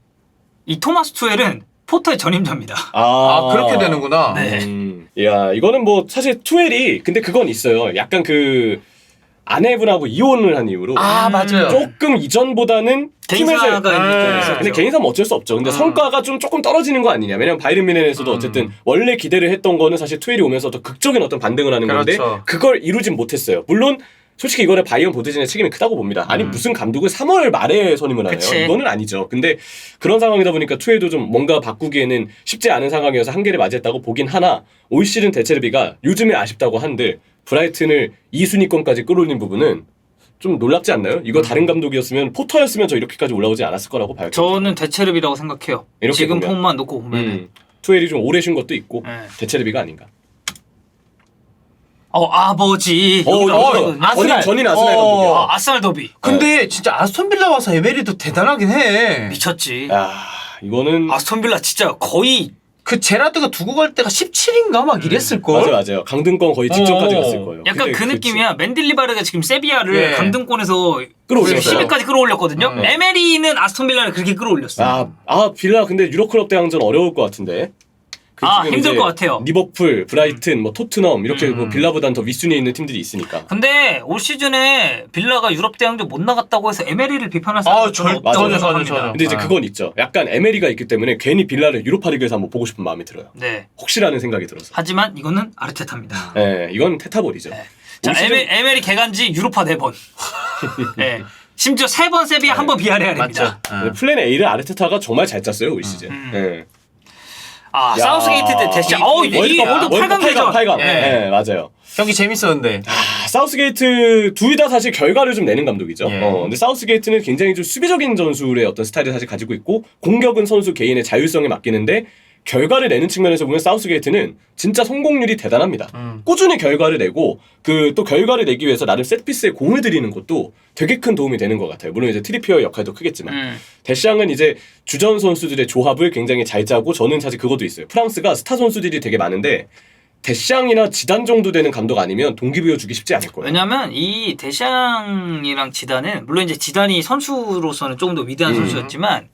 이 토마스 투엘은 포터의 전임자입니다. 그렇게 되는구나. 네. 야, 이거는 뭐 사실 투엘이 근데 그건 있어요. 약간 그 아내분하고 이혼을 한 이유로 맞아요. 조금 이전보다는 개인사가 근데 개인사면 어쩔 수 없죠. 근데 성과가 좀 조금 떨어지는 거 아니냐. 왜냐면 바이에른 뮌헨에서도 어쨌든 원래 기대를 했던 거는 사실 투엘이 오면서 더 극적인 어떤 반등을 하는 건데 그렇죠. 그걸 이루진 못했어요. 물론 솔직히 이거는 바이언 보드진의 책임이 크다고 봅니다. 아니 무슨 감독을 3월 말에 선임을 하나요? 그치. 이거는 아니죠. 근데 그런 상황이다 보니까 투에도 좀 뭔가 바꾸기에는 쉽지 않은 상황이어서 한계를 맞이했다고 보긴 하나 올 시즌 데체르비가 요즘에 아쉽다고 한들 브라이튼을 2순위권까지 끌어올린 부분은 좀 놀랍지 않나요? 이거 다른 감독이었으면 포터였으면 저 이렇게까지 올라오지 않았을 거라고 봐요. 저는 대체르비라고 생각해요. 이렇게 지금 보면. 폼만 놓고 보면은. 투엘이 좀 오래 쉰 것도 있고 네. 대체르비가 아닌가. 아버지. 아스날. 전인 아스날 감독이야. 아스날 더비. 근데 진짜 아스톤빌라 와서 에메리도 대단하긴 해. 미쳤지. 이거는 아스톤빌라 진짜 거의 그 제라드가 두고 갈 때가 17인가 막 이랬을걸? 맞아요. 강등권 거의 직전까지 어. 갔을 거예요. 약간 근데 그 느낌이야. 맨딜리바르가 지금 세비야를 예. 강등권에서 끌어올렸어요. 10위까지 끌어올렸거든요. 에메리는 아스톤빌라를 그렇게 끌어올렸어. 빌라 근데 유로클럽 대항전 어려울 것 같은데. 지금 힘들 이제 것 같아요. 리버풀, 브라이튼, 뭐 토트넘 이렇게 뭐 빌라보단 더 윗순위에 있는 팀들이 있으니까. 근데 올 시즌에 빌라가 유럽 대항전 못 나갔다고 해서 에메리를 비판할 사람은 전혀. 근데 이제 그건 있죠. 약간 에메리가 있기 때문에 괜히 빌라를 유로파리그에서 한번 보고 싶은 마음이 들어요. 네. 혹시라는 생각이 들어서. 하지만 이거는 아르테타입니다. 네, 이건 테타볼이죠. 자, 올 시즌- 에메리 개간지 유로파 4번. 네. 심지어 3번 세비야, 1번 비아레알입니다. 맞죠. 플랜 A를 아르테타가 정말 잘 짰어요 올 시즌. 네. 아, 야. 사우스게이트 때 대시장. 이게 월드 8강 대전. 8강. 예. 네, 맞아요. 경기 재밌었는데. 사우스게이트 둘 다 사실 결과를 좀 내는 감독이죠. 예. 근데 사우스게이트는 굉장히 좀 수비적인 전술의 어떤 스타일을 사실 가지고 있고 공격은 선수 개인의 자율성에 맡기는데 결과를 내는 측면에서 보면 사우스게이트는 진짜 성공률이 대단합니다. 꾸준히 결과를 내고 그 또 결과를 내기 위해서 나름 세트피스에 공을 들이는 것도 되게 큰 도움이 되는 것 같아요. 물론 이제 트리피어의 역할도 크겠지만 데시앙은 이제 주전 선수들의 조합을 굉장히 잘 짜고 저는 사실 그것도 있어요. 프랑스가 스타 선수들이 되게 많은데 데시앙이나 지단 정도 되는 감독 아니면 동기부여 주기 쉽지 않을 거예요. 왜냐면 이 데샹이랑 지단은 물론 이제 지단이 선수로서는 조금 더 위대한 선수였지만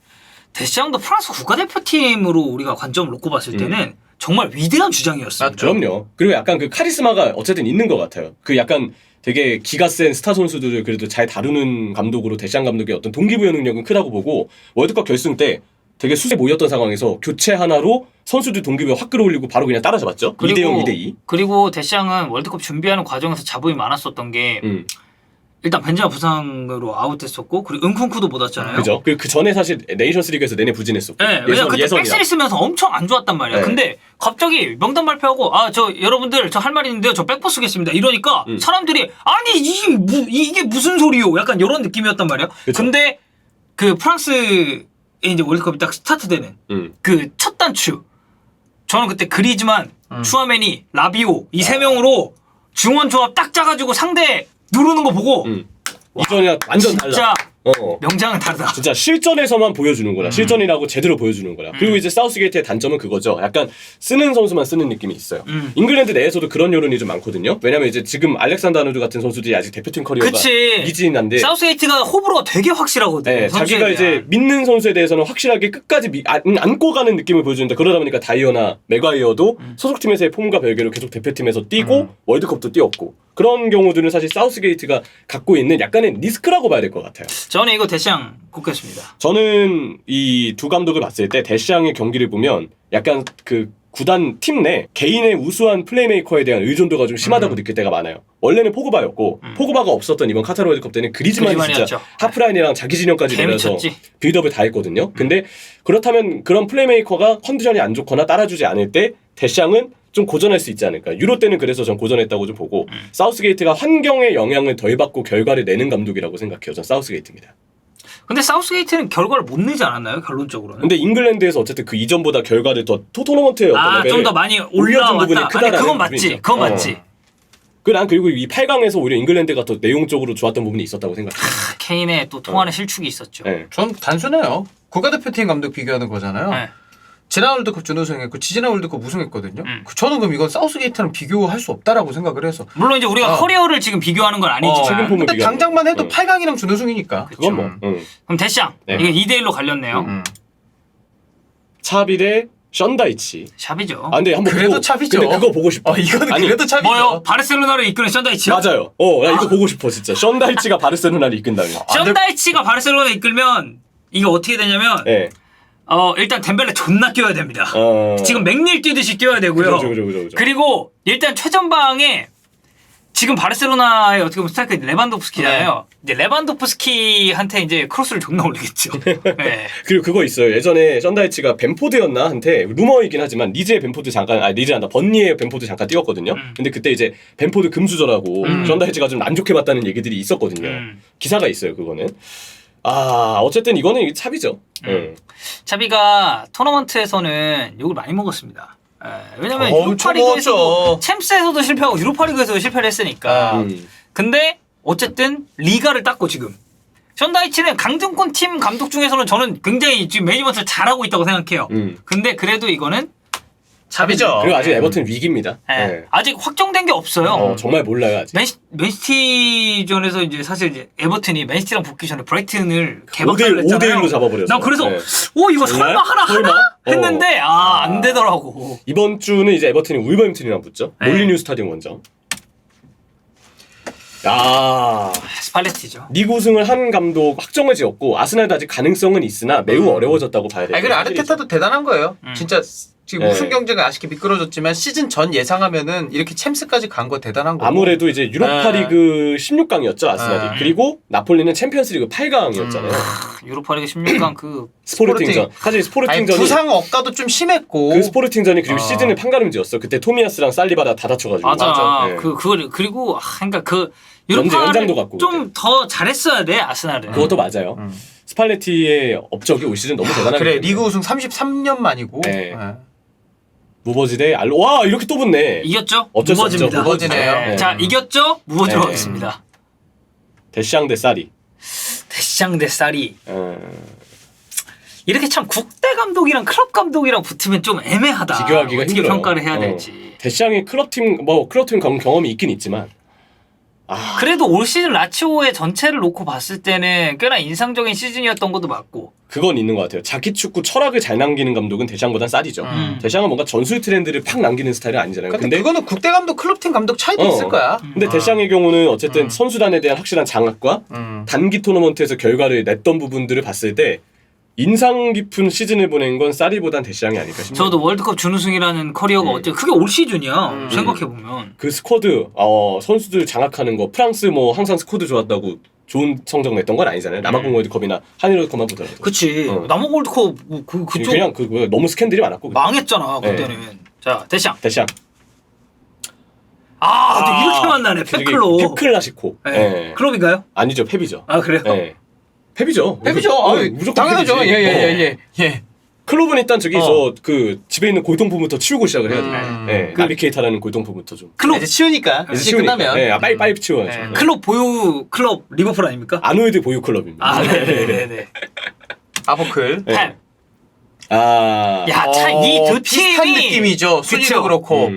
데샹도 프랑스 국가대표팀으로 우리가 관점을 놓고 봤을 때는 정말 위대한 주장이었습니다. 그럼요. 그리고 약간 그 카리스마가 어쨌든 있는 것 같아요. 그 약간 되게 기가 센 스타 선수들을 그래도 잘 다루는 감독으로 데시앙 감독의 어떤 동기부여 능력은 크다고 보고 월드컵 결승 때 되게 수세 모였던 상황에서 교체 하나로 선수들 동기부여 확 끌어올리고 바로 그냥 따라잡았죠. 2대0, 2대2. 그리고 데샹은 월드컵 준비하는 과정에서 잡음이 많았었던 게 일단 벤제마 부상으로 아웃됐었고 그리고 은쿤쿠도 못 왔잖아요. 그죠? 그 전에 사실 네이션스 리그에서 내내 부진했었고. 네, 왜냐면 그때 예선이라. 백스리 쓰면서 엄청 안 좋았단 말이야. 네. 근데 갑자기 명단 발표하고 여러분들 저 할 말 있는데요. 저 백포 쓰겠습니다. 이러니까 사람들이 아니 이게 무슨 소리요? 약간 이런 느낌이었단 말이야. 그쵸. 근데 그 프랑스에 이제 월드컵이 딱 스타트되는 그 첫 단추. 저는 그때 그리즈만, 추아메니, 라비오 이 세 명으로 중원 조합 딱 짜가지고 상대 누르는 거 보고 이전이랑 완전 달라. 진짜 어. 명장은 다르다. 진짜 실전에서만 보여주는구나. 실전이라고 제대로 보여주는구나. 그리고 이제 사우스게이트의 단점은 그거죠. 약간 쓰는 선수만 쓰는 느낌이 있어요. 잉글랜드 내에서도 그런 여론이 좀 많거든요. 왜냐면 이제 지금 알렉산더 아놀드 같은 선수들이 아직 대표팀 커리어가 그치. 미진한데 사우스게이트가 호불호가 되게 확실하거든. 네, 선수에 자기가 대한. 이제 믿는 선수에 대해서는 확실하게 끝까지 안고 가는 느낌을 보여주는데 그러다 보니까 다이어나 맥과이어도 소속팀에서의 폼과 별개로 계속 대표팀에서 뛰고 월드컵도 뛰었고 그런 경우들은 사실 사우스게이트가 갖고 있는 약간의 리스크라고 봐야 될 것 같아요. 저는 이거 대시앙 꼽겠습니다. 저는 이 두 감독을 봤을 때 데시앙의 경기를 보면 약간 그 구단 팀 내 개인의 우수한 플레이메이커에 대한 의존도가 좀 심하다고 느낄 때가 많아요. 원래는 포그바였고 포그바가 없었던 이번 카타르 월드컵 때는 그리즈만이 진짜 그리즈만이었죠. 하프라인이랑 자기 진영까지 내면서 개미쳤지. 빌드업을 다 했거든요. 근데 그렇다면 그런 플레이메이커가 컨디션이 안 좋거나 따라주지 않을 때 데시앙은 좀 고전할 수 있지 않을까. 유로 때는 그래서 전 고전했다고 좀 보고 사우스게이트가 환경의 영향을 덜 받고 결과를 내는 감독이라고 생각해요. 전 사우스게이트입니다. 근데 사우스게이트는 결과를 못 내지 않았나요? 결론적으로는. 근데 잉글랜드에서 어쨌든 그 이전보다 결과를 더 토너먼트의 어떤 레벨을 좀 더 많이 올려준 부분이 올라왔다. 크다라는 아니, 그건 부분이 맞지. 있죠. 그건 맞지. 난 그리고 이 8강에서 오히려 잉글랜드가 더 내용적으로 좋았던 부분이 있었다고 생각해요. 케인의 또 통하는 실축이 있었죠. 네. 전 단순해요. 국가대표팀 감독 비교하는 거잖아요. 네. 지난 월드컵 준우승했고 지지난 월드컵 우승했거든요. 저는 그럼 이건 사우스게이트랑 비교할 수 없다라고 생각을 해서. 물론 이제 우리가 커리어를 지금 비교하는 건 아니지만. 최근 폼을 근데 비교하는 당장만 해도 거. 8강이랑 준우승이니까. 그건 뭐. 그럼 대시앙. 네. 이게 2대1로 갈렸네요. 차비 대 션다이치. 샵이죠. 아 근데 한번 그래도 그거, 차비죠. 근데 그거 보고 싶어. 이거는 아니, 그래도 차비죠. 뭐요? 바르셀로나를 이끄는 션다이치요? 맞아요. 나 이거 보고 싶어 진짜. 션다이치가 바르셀로나를 이끈다면. 션다이치가 바르셀로나 이끌면 이게 어떻게 되냐면 네. 일단 덴벨레 존나 뛰어야 됩니다. 어. 지금 맥닐 뛰듯이 뛰어야 되고요. 그죠. 그리고 일단 최전방에 지금 바르셀로나의 어떻게 보면 스트라이커 레반도프스키잖아요. 이제 레반도프스키한테 이제 크로스를 존나 올리겠죠. 네. 그리고 그거 있어요. 예전에 션다이치가 벤포드였나 한테 루머이긴 하지만 리즈의 벤포드 잠깐 리즈란다 번니의 벤포드 잠깐 뛰었거든요. 근데 그때 이제 벤포드 금수저라고 션다이치가 좀 안 좋게 봤다는 얘기들이 있었거든요. 기사가 있어요. 그거는. 어쨌든 이거는 차비죠. 차비가 토너먼트에서는 욕을 많이 먹었습니다. 왜냐면 엄청 유로파리그에서도 먹었죠. 챔스에서도 실패하고 유로파리그에서도 실패를 했으니까. 근데 어쨌든 리가를 땄고 지금 션다이치는 강등권 팀 감독 중에서는 저는 굉장히 지금 매니지먼트를 잘하고 있다고 생각해요. 근데 그래도 이거는 잡이죠. 그리고 아직 에버튼 위기입니다. 네. 네. 아직 확정된 게 없어요. 정말 몰라요 아직. 맨시티전에서 이제 사실 이제 에버튼이 맨시티랑 붙기 전에 브라이튼을 개박살을 5대1로 했잖아요. 잡아버렸어요. 난 그래서 네. 이거 설마 하나 설마? 했는데 안 되더라고. 이번 주는 이제 에버튼이 울버햄튼이랑 붙죠. 네. 몰리뉴 스타디움 원정. 야, 스팔레티죠. 리그 우승을 한 감독 확정을 지었고 아스날도 아직 가능성은 있으나 매우 어려워졌다고 봐야 돼요. 아니, 그래 아르테타도 대단한 거예요. 진짜 지금 네. 우승 경쟁가 아쉽게 미끄러졌지만 시즌 전 예상하면은 이렇게 챔스까지 간 거 대단한 거고. 아무래도 이제 유로파리그 16강이었죠 아스날이. 그리고 나폴리는 챔피언스리그 8강이었잖아요. 유로파리그 16강 그 스포르팅전. 사실 스포르팅전이 부상 억가도 좀 심했고. 그 스포르팅전이 그리고 시즌을 판가름지었어. 그때 토미야스랑 살리바다 다 다쳐가지고. 맞아. 네. 그리고 그러니까 그 연장도 유로파를 갖고 좀 더 잘했어야 돼 아스날은. 그것도 맞아요. 스팔레티의 업적이 올 시즌 너무 대단하게. 그래 리그 우승 33년 만이고. 네. 무버지 대 알로. 와 이렇게 또 붙네. 이겼죠? 어쩔 수 없죠. 무버지입니다. 무버지네요. 네. 자 이겼죠? 무버지로 네. 하겠습니다. 데시앙 대 사리. 데시앙 대 사리. 이렇게 참 국대 감독이랑 클럽 감독이랑 붙으면 좀 애매하다. 비교하기가 어떻게 힘들어요. 평가를 해야 될지. 데시앙이 클럽팀 경험이 있긴 있지만 그래도 올 시즌 라치오의 전체를 놓고 봤을 때는 꽤나 인상적인 시즌이었던 것도 맞고. 그건 있는 것 같아요. 자기 축구 철학을 잘 남기는 감독은 데시앙보단 사리죠. 데시앙은 뭔가 전술 트렌드를 팍 남기는 스타일은 아니잖아요. 근데 그거는 국대 감독 클럽팀 감독 차이도 있을 거야. 근데 데시앙의 경우는 어쨌든 선수단에 대한 확실한 장악과 단기 토너먼트에서 결과를 냈던 부분들을 봤을 때 인상 깊은 시즌을 보낸 건 사리보단 데시앙이 아닐까 싶네요. 저도 월드컵 준우승이라는 커리어가 어때? 그게 올 시즌이야. 생각해 보면. 그 스쿼드 선수들 장악하는 거 프랑스 뭐 항상 스쿼드 좋았다고 좋은 성적 냈던 건 아니잖아요. 남아공 월드컵이나 한일 월드컵만 보더라도. 그치. 남아공 월드컵 그쪽 그냥 너무 스캔들이 많았고 망했잖아 네. 그때는. 자 데시앙. 데시앙. 근데 이렇게 만나네. 페클로. 페클라시코. 네. 네. 클럽인가요? 아니죠 펩이죠. 아 그래요? 네. 펩이죠. 펩이죠. 무조건 당연하죠. 펩이지. 예. 클럽은 일단 저기 그 집에 있는 골동품부터 치우고 시작을 해야 돼요. 네. 그- 나비케이타라는 골동품부터 좀. 클럽 이제 치우니까. 이제 이제 치우니까. 끝나면. 네, 빨리 치워야죠. 네. 네. 클럽 보유 클럽 리버풀 아닙니까? 아노이드 보유 클럽입니다. 네네네. 아보클. 네. 펜. 야, 이두 비슷한 팀이 느낌이죠. 순위도 그렇고.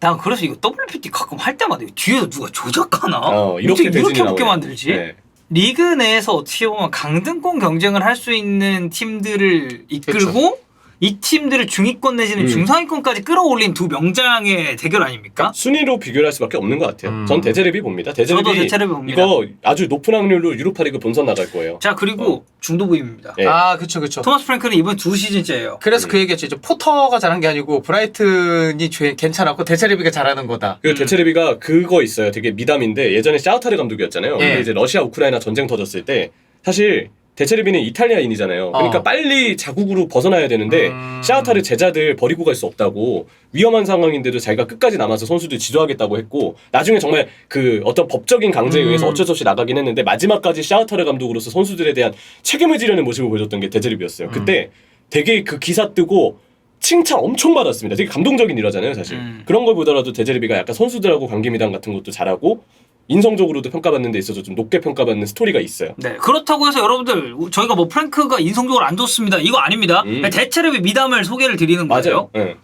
난 그래서 이거 WPT 가끔 할 때마다 뒤에서 누가 조작하나? 이렇게 어떻게 대진이 붙게 나오네. 만들지? 네. 리그 내에서 어떻게 보면 강등권 경쟁을 할 수 있는 팀들을 이끌고 이 팀들을 중위권 내지는 중상위권까지 끌어올린 두 명장의 대결 아닙니까? 순위로 비교를 할 수밖에 없는 것 같아요. 전 데제르비 봅니다. 저도 데제르비 봅니다. 이거 아주 높은 확률로 유로파리그 본선 나갈 거예요. 자 그리고 중도 부임입니다. 네. 그쵸. 토마스 프랭크는 이번 2시즌째예요. 그래서 그 얘기했죠. 이제 포터가 잘한 게 아니고 브라이튼이 괜찮았고 데체르비가 잘하는 거다. 그리고 데체르비가 그거 있어요. 되게 미담인데 예전에 샤우타르 감독이었잖아요. 근데 이제 러시아 우크라이나 전쟁 터졌을 때 사실 데체르비는 이탈리아인이잖아요. 그러니까 빨리 자국으로 벗어나야 되는데 샤우타르 제자들 버리고 갈 수 없다고 위험한 상황인데도 자기가 끝까지 남아서 선수들 지도하겠다고 했고 나중에 정말 그 어떤 법적인 강제에 의해서 어쩔 수 없이 나가긴 했는데 마지막까지 샤우타르 감독으로서 선수들에 대한 책임을 지려는 모습을 보여줬던 게 데체르비였어요. 그때 되게 그 기사 뜨고 칭찬 엄청 받았습니다. 되게 감동적인 일화잖아요, 사실. 그런 걸 보더라도 데제르비가 약간 선수들하고 관계미담 같은 것도 잘하고 인성적으로도 평가받는 데 있어서 좀 높게 평가받는 스토리가 있어요. 네, 그렇다고 해서 여러분들 저희가 뭐 프랭크가 인성적으로 안 좋습니다. 이거 아닙니다. 데체르비 미담을 소개를 드리는 거예요. 맞아요. 네.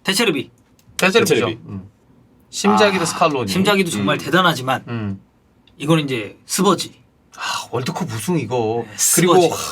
데체르비. 데체르비죠. 심자기도 스칼로니. 심자기도 정말 대단하지만 이건 이제 스버지. 월드컵 우승 이거. 네, 그리고 스버지.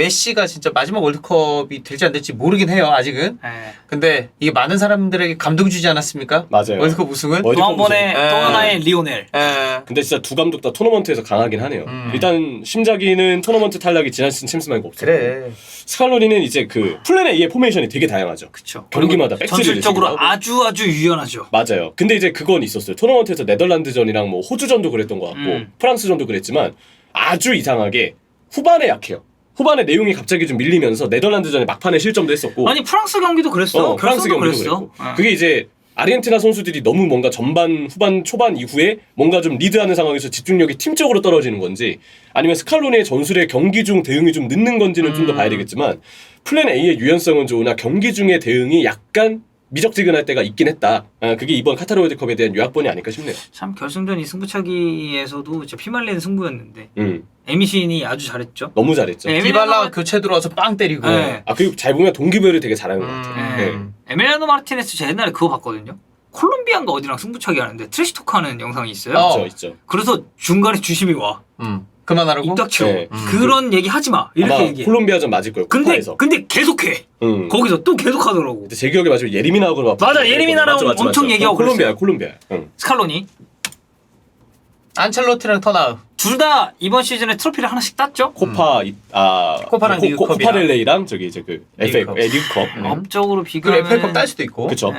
메시가 진짜 마지막 월드컵이 될지 안 될지 모르긴 해요 아직은. 예. 근데 이게 많은 사람들에게 감동 주지 않았습니까? 맞아요. 월드컵 우승은. 월드컵 또 한 번의 우승. 또 예. 하나의 리오넬. 예. 근데 진짜 두 감독 다 토너먼트에서 강하긴 하네요. 일단 심자기는 토너먼트 탈락이 지난 시즌 챔스 말고 없어요. 그래. 스칼로니는 이제 그 플랜 A의 포메이션이 되게 다양하죠. 그쵸. 경기마다 그리고 백스리를 전술적으로 시기도 하고. 아주 유연하죠. 맞아요. 근데 이제 그건 있었어요. 토너먼트에서 네덜란드전이랑 뭐 호주전도 그랬던 것 같고 프랑스전도 그랬지만 아주 이상하게 후반에 약해요. 후반에 내용이 갑자기 좀 밀리면서 네덜란드전에 막판에 실점도 했었고 아니 프랑스 경기도 그랬어. 프랑스 결승도 경기도 그랬어. 그랬고 그게 이제 아르헨티나 선수들이 너무 뭔가 전반, 후반, 초반 이후에 뭔가 좀 리드하는 상황에서 집중력이 팀적으로 떨어지는 건지 아니면 스칼로니의 전술의 경기 중 대응이 좀 늦는 건지는 좀 더 봐야 되겠지만 플랜 A의 유연성은 좋으나 경기 중의 대응이 약간 미적지근할 때가 있긴 했다. 그게 이번 카타르 월드컵에 대한 요약본이 아닐까 싶네요. 참 결승전 이 승부차기에서도 진짜 피말리는 승부였는데 에미신이 아주 잘했죠. 너무 잘했죠. 네, 디발라 교체 들어와서 빵 때리고. 네. 그리고 잘 보면 동기부여를 되게 잘하는 것 같아요. 네. 네. 에밀리아노 마르티네스 제가 옛날에 그거 봤거든요. 콜롬비아인가 어디랑 승부차기 하는데 트래시 토크하는 영상이 있어요. 있죠. 그래서 중간에 주심이 와. 그만하라고? 입 닥치고 네. 그런 얘기 하지 마. 이렇게 아마 얘기해. 콜롬비아전 맞을 거예요. 쿠파에서. 근데 계속해. 거기서 또 계속하더라고. 근데 제 기억에 맞으면 예리미나하고 막 맞아, 예리미나라고 맞아. 엄청 얘기하고 콜롬비아. 응. 스칼로니 안첼로티랑 터나우. 둘 다 이번 시즌에 트로피를 하나씩 땄죠. 코파랑 리그컵이랑. 코파렐레이랑 저기 이제 그 리그컵. 리그컵. 업적으로 그리고 비교하면 FA컵 딸 수도 있고. 그쵸.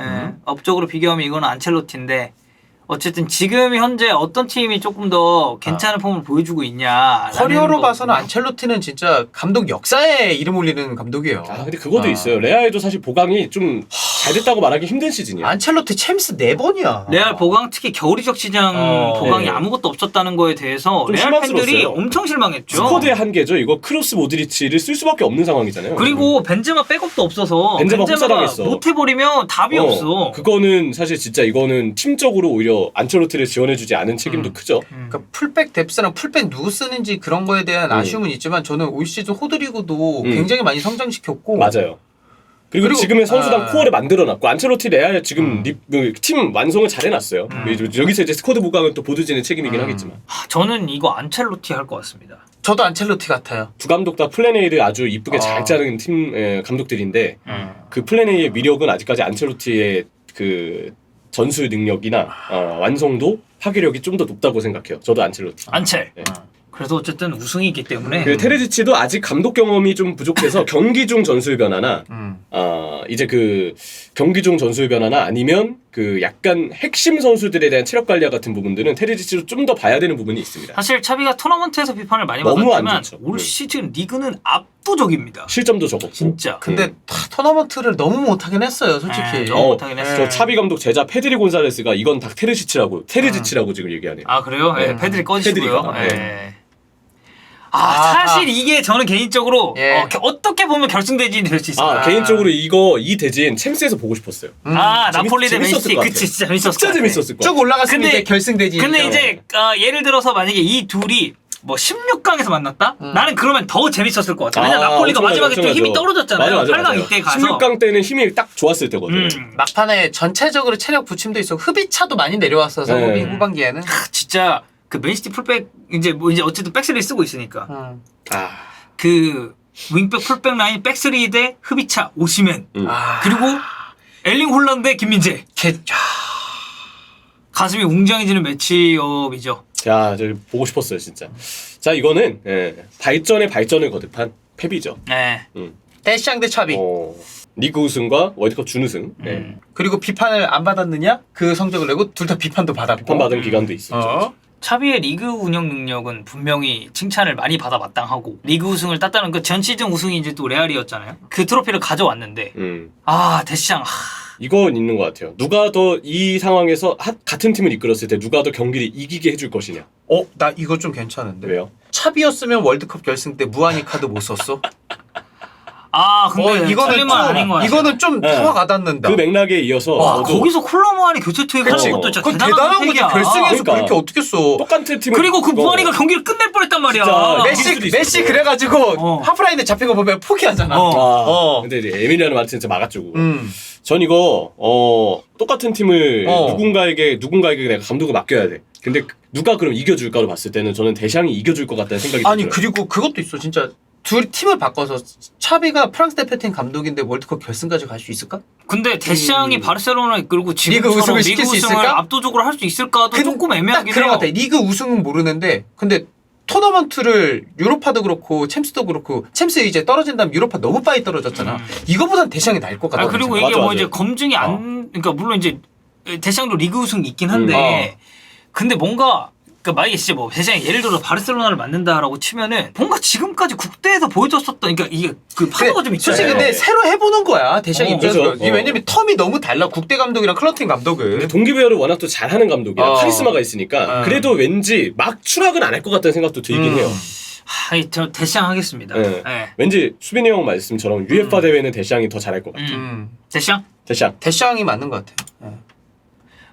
업적으로 비교하면 이거는 안첼로티인데 어쨌든 지금 현재 어떤 팀이 조금 더 괜찮은 폼을 보여주고 있냐. 커리어로 봐서는 안첼로티는 진짜 감독 역사에 이름 올리는 감독이에요. 근데 그것도 있어요. 레알도 사실 보강이 좀 잘 됐다고 말하기 힘든 시즌이야. 안첼로티 챔스 4번이야. 레알 보강 특히 겨울 이적 시장 보강이 네. 아무것도 없었다는 거에 대해서 좀 레알 팬들이 실망스러웠어요. 엄청 실망했죠. 스쿼드의 한계죠. 이거 크로스 모드리치를 쓸 수밖에 없는 상황이잖아요. 그리고 벤제마 백업도 없어서 벤제마 벤제마가 혹사당했어. 못 해버리면 답이 없어. 그거는 사실 진짜 이거는 팀적으로 오히려 안첼로티를 지원해주지 않은 책임도 크죠. 그러니까 풀백 뎁스랑 풀백 누구 쓰는지 그런 거에 대한 아쉬움은 있지만 저는 올 시즌 호드리그도 굉장히 많이 성장시켰고 맞아요. 그리고 지금의 선수단 코어를 만들어놨고 안첼로티 레알 지금 팀 완성을 잘 해놨어요. 여기서 이제 스쿼드 보강은 또 보드진의 책임이긴 하겠지만 저는 이거 안첼로티 할 것 같습니다. 저도 안첼로티 같아요. 두 감독 다 플랜 A를 아주 이쁘게 잘 짜는 팀 감독들인데 그 플랜 A의 위력은 아직까지 안첼로티의 그 전술 능력이나 완성도, 파괴력이 좀 더 높다고 생각해요. 저도 안첼로티. 안첼. 네. 그래도 어쨌든 우승이기 때문에 그 테레지치도 아직 감독 경험이 좀 부족해서 경기 중 전술 변화나 이제 그 경기 중 전술 변화나 아니면 그 약간 핵심 선수들에 대한 체력 관리와 같은 부분들은 테레지치도 좀 더 봐야 되는 부분이 있습니다. 사실 차비가 토너먼트에서 비판을 많이 너무 안 받았지만 좋죠. 올 시즌 리그는 압도적입니다. 실점도 적었고. 진짜. 근데 토너먼트를 너무 못하긴 했어요, 솔직히. 너무 못하긴 했어요. 저 차비 감독 제자 페드리 곤살레스가 이건 다 테르지치라고 지금 얘기하네요. 아 그래요? 네, 패드립 꺼지시고요. 패드립. 네. 사실 이게 저는 개인적으로 어떻게 보면 결승대진이 될 수 있어요. 개인적으로 이 대진 챔스에서 보고 싶었어요. 나폴리 대 재밌었을 맨시티. 것 그치, 같아요. 진짜 재밌었을 것 진짜 같아. 재밌었을 거야. 쭉 올라갔으면 근데- 이제 결승되지. 근데 이제 예를 들어서 만약에 이 둘이 뭐 16강에서 만났다? 나는 그러면 더 재밌었을 것 같아. 왜냐면 나폴리가 마지막에 좀 힘이 떨어졌잖아요. 8강 이때 가서. 16강 때는 힘이 딱 좋았을 때거든. 막판에 전체적으로 체력 부침도 있어. 흡입차도 많이 내려왔어서 네. 후반기에는. 진짜 그 맨시티 풀백 이제 어쨌든 백스리 쓰고 있으니까 그 윙백 풀백 라인 백스리 대 흡입차 오시멘 그리고 엘링 홀란드 대 김민재 가슴이 웅장해지는 매치업이죠. 자, 저 보고 싶었어요, 진짜. 자, 이거는 발전에 발전을 거듭한 패비죠. 네. 데시앙 대 차비. 리그 우승과 월드컵 준우승. 그리고 비판을 안 받았느냐? 그 성적을 내고 둘 다 비판도 받았고. 비판받은 기간도 있었죠. 차비의 리그 운영 능력은 분명히 칭찬을 많이 받아 마땅하고 리그 우승을 땄다는 그 전 시즌 우승이 이제 또 레알이었잖아요. 그 트로피를 가져왔는데 데시앙 이건 있는 것 같아요. 누가 더 이 상황에서 같은 팀을 이끌었을 때 누가 더 경기를 이기게 해줄 것이냐. 나 이거 좀 괜찮은데. 왜요? 차비였으면 월드컵 결승 때 무한히 카드 못 썼어? 근데 이거는 좀 타와 가닿는다. 그 맥락에 이어서 거기서 콜로무안이 교체 투입하는 것도 진짜 그건 대단한 대단한 거지. 선택이야. 결승에서 그러니까. 그렇게 어떻게 써? 똑같은 팀을 그리고 그 무한이가 경기를 끝낼 뻔했단 말이야. 진짜 메시 그래가지고 하프라인에 잡힌 거 보면 포기하잖아. 근데 이제 에밀리아노 마르티네스 막아주고. 전 이거 똑같은 팀을 누군가에게 내가 감독을 맡겨야 돼. 근데 누가 그럼 이겨줄까로 봤을 때는 저는 대샹이 이겨줄 것 같다는 생각이 들어요. 그리고 그것도 있어. 진짜 둘 팀을 바꿔서 차비가 프랑스 대표팀 감독인데 월드컵 결승까지 갈 수 있을까? 근데 데시앙이 바르셀로나 이끌고 지금처럼 리그 우승을 리그 시킬 수 우승을 있을까? 압도적으로 할 수 있을까도 조금 애매하긴 그런 해요. 것 같아. 리그 우승은 모르는데 근데 토너먼트를 유로파도 그렇고 챔스도 그렇고 챔스 이제 떨어진 다음 유로파 너무 빨리 떨어졌잖아. 이거보단 대시앙이 나을 것 같아. 그리고 이게 맞아, 뭐 맞아. 이제 검증이 안 그러니까 물론 이제 데시앙도 리그 우승이 있긴 한데 근데 뭔가 그러니까 만약에 진짜 뭐 대시앙이 예를 들어 바르셀로나를 만든다라고 치면은 뭔가 지금까지 국대에서 보여줬었던 그러니까 이게 그 파도가 좀 있잖아요. 솔직히 근데 새로 해보는 거야 대시앙 입장에서. 그렇죠. 이게 왜냐면 텀이 너무 달라. 국대 감독이랑 클럽팀 감독은. 동기부여를 워낙 또 잘하는 감독이라 카리스마가 있으니까 어. 그래도 왠지 막 추락은 안 할 것 같다는 생각도 들긴 해요. 저 데시앙 하겠습니다. 네. 네. 왠지 수빈이 형 말씀처럼 UEFA 대회는 데시앙이 더 잘할 것 같아요. 데시앙? 데시앙. 대시앙이 맞는 것 같아.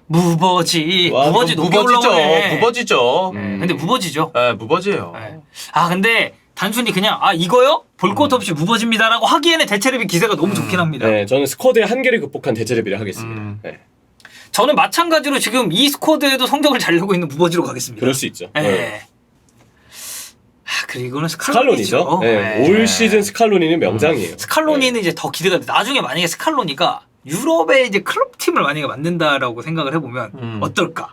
무버지. 와, 무버지 높게 무버지죠. 올라오네. 무버지죠. 근데 무버지죠. 네, 무버지예요. 네. 아 근데 단순히 그냥 이거요? 볼 것 없이 무버집니다라고 하기에는 대체레비 기세가 너무 좋긴 합니다. 네, 저는 스쿼드의 한계를 극복한 대체레비를 하겠습니다. 네. 저는 마찬가지로 지금 이 스쿼드에도 성적을 잘 내고 있는 무버지로 가겠습니다. 그럴 수 있죠. 네. 네. 그리고는 스칼로니죠. 스칼로니죠. 네. 올 시즌 스칼로니는 명장이에요. 스칼로니는 이제 더 기대가 돼. 나중에 만약에 스칼로니가 유럽의 이제 클럽 팀을 만약에 만든다라고 생각을 해보면 어떨까?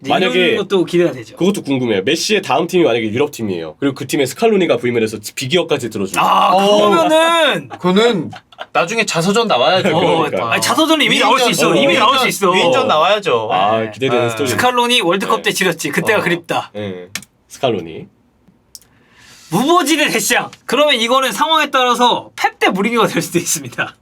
이제 만약에 이런 것도 기대가 되죠. 그것도 궁금해요. 메시의 다음 팀이 만약에 유럽 팀이에요. 그리고 그 팀에 스칼로니가 부임을 해서 비기어까지 들어주고. 그러면은 그거는 나중에 자서전 나와야죠. 그러니까. 아니, 자서전은 이미 나올 수 있어. 이미 나올 수 있어. 위인전 나와야죠. 기대되는 스토리. 스칼로니 월드컵 때 지렸지. 그때가 그립다. 네. 스칼로니. 무버지 대 데시앙. 그러면 이거는 상황에 따라서 펩 대 무리뉴가 될 수도 있습니다.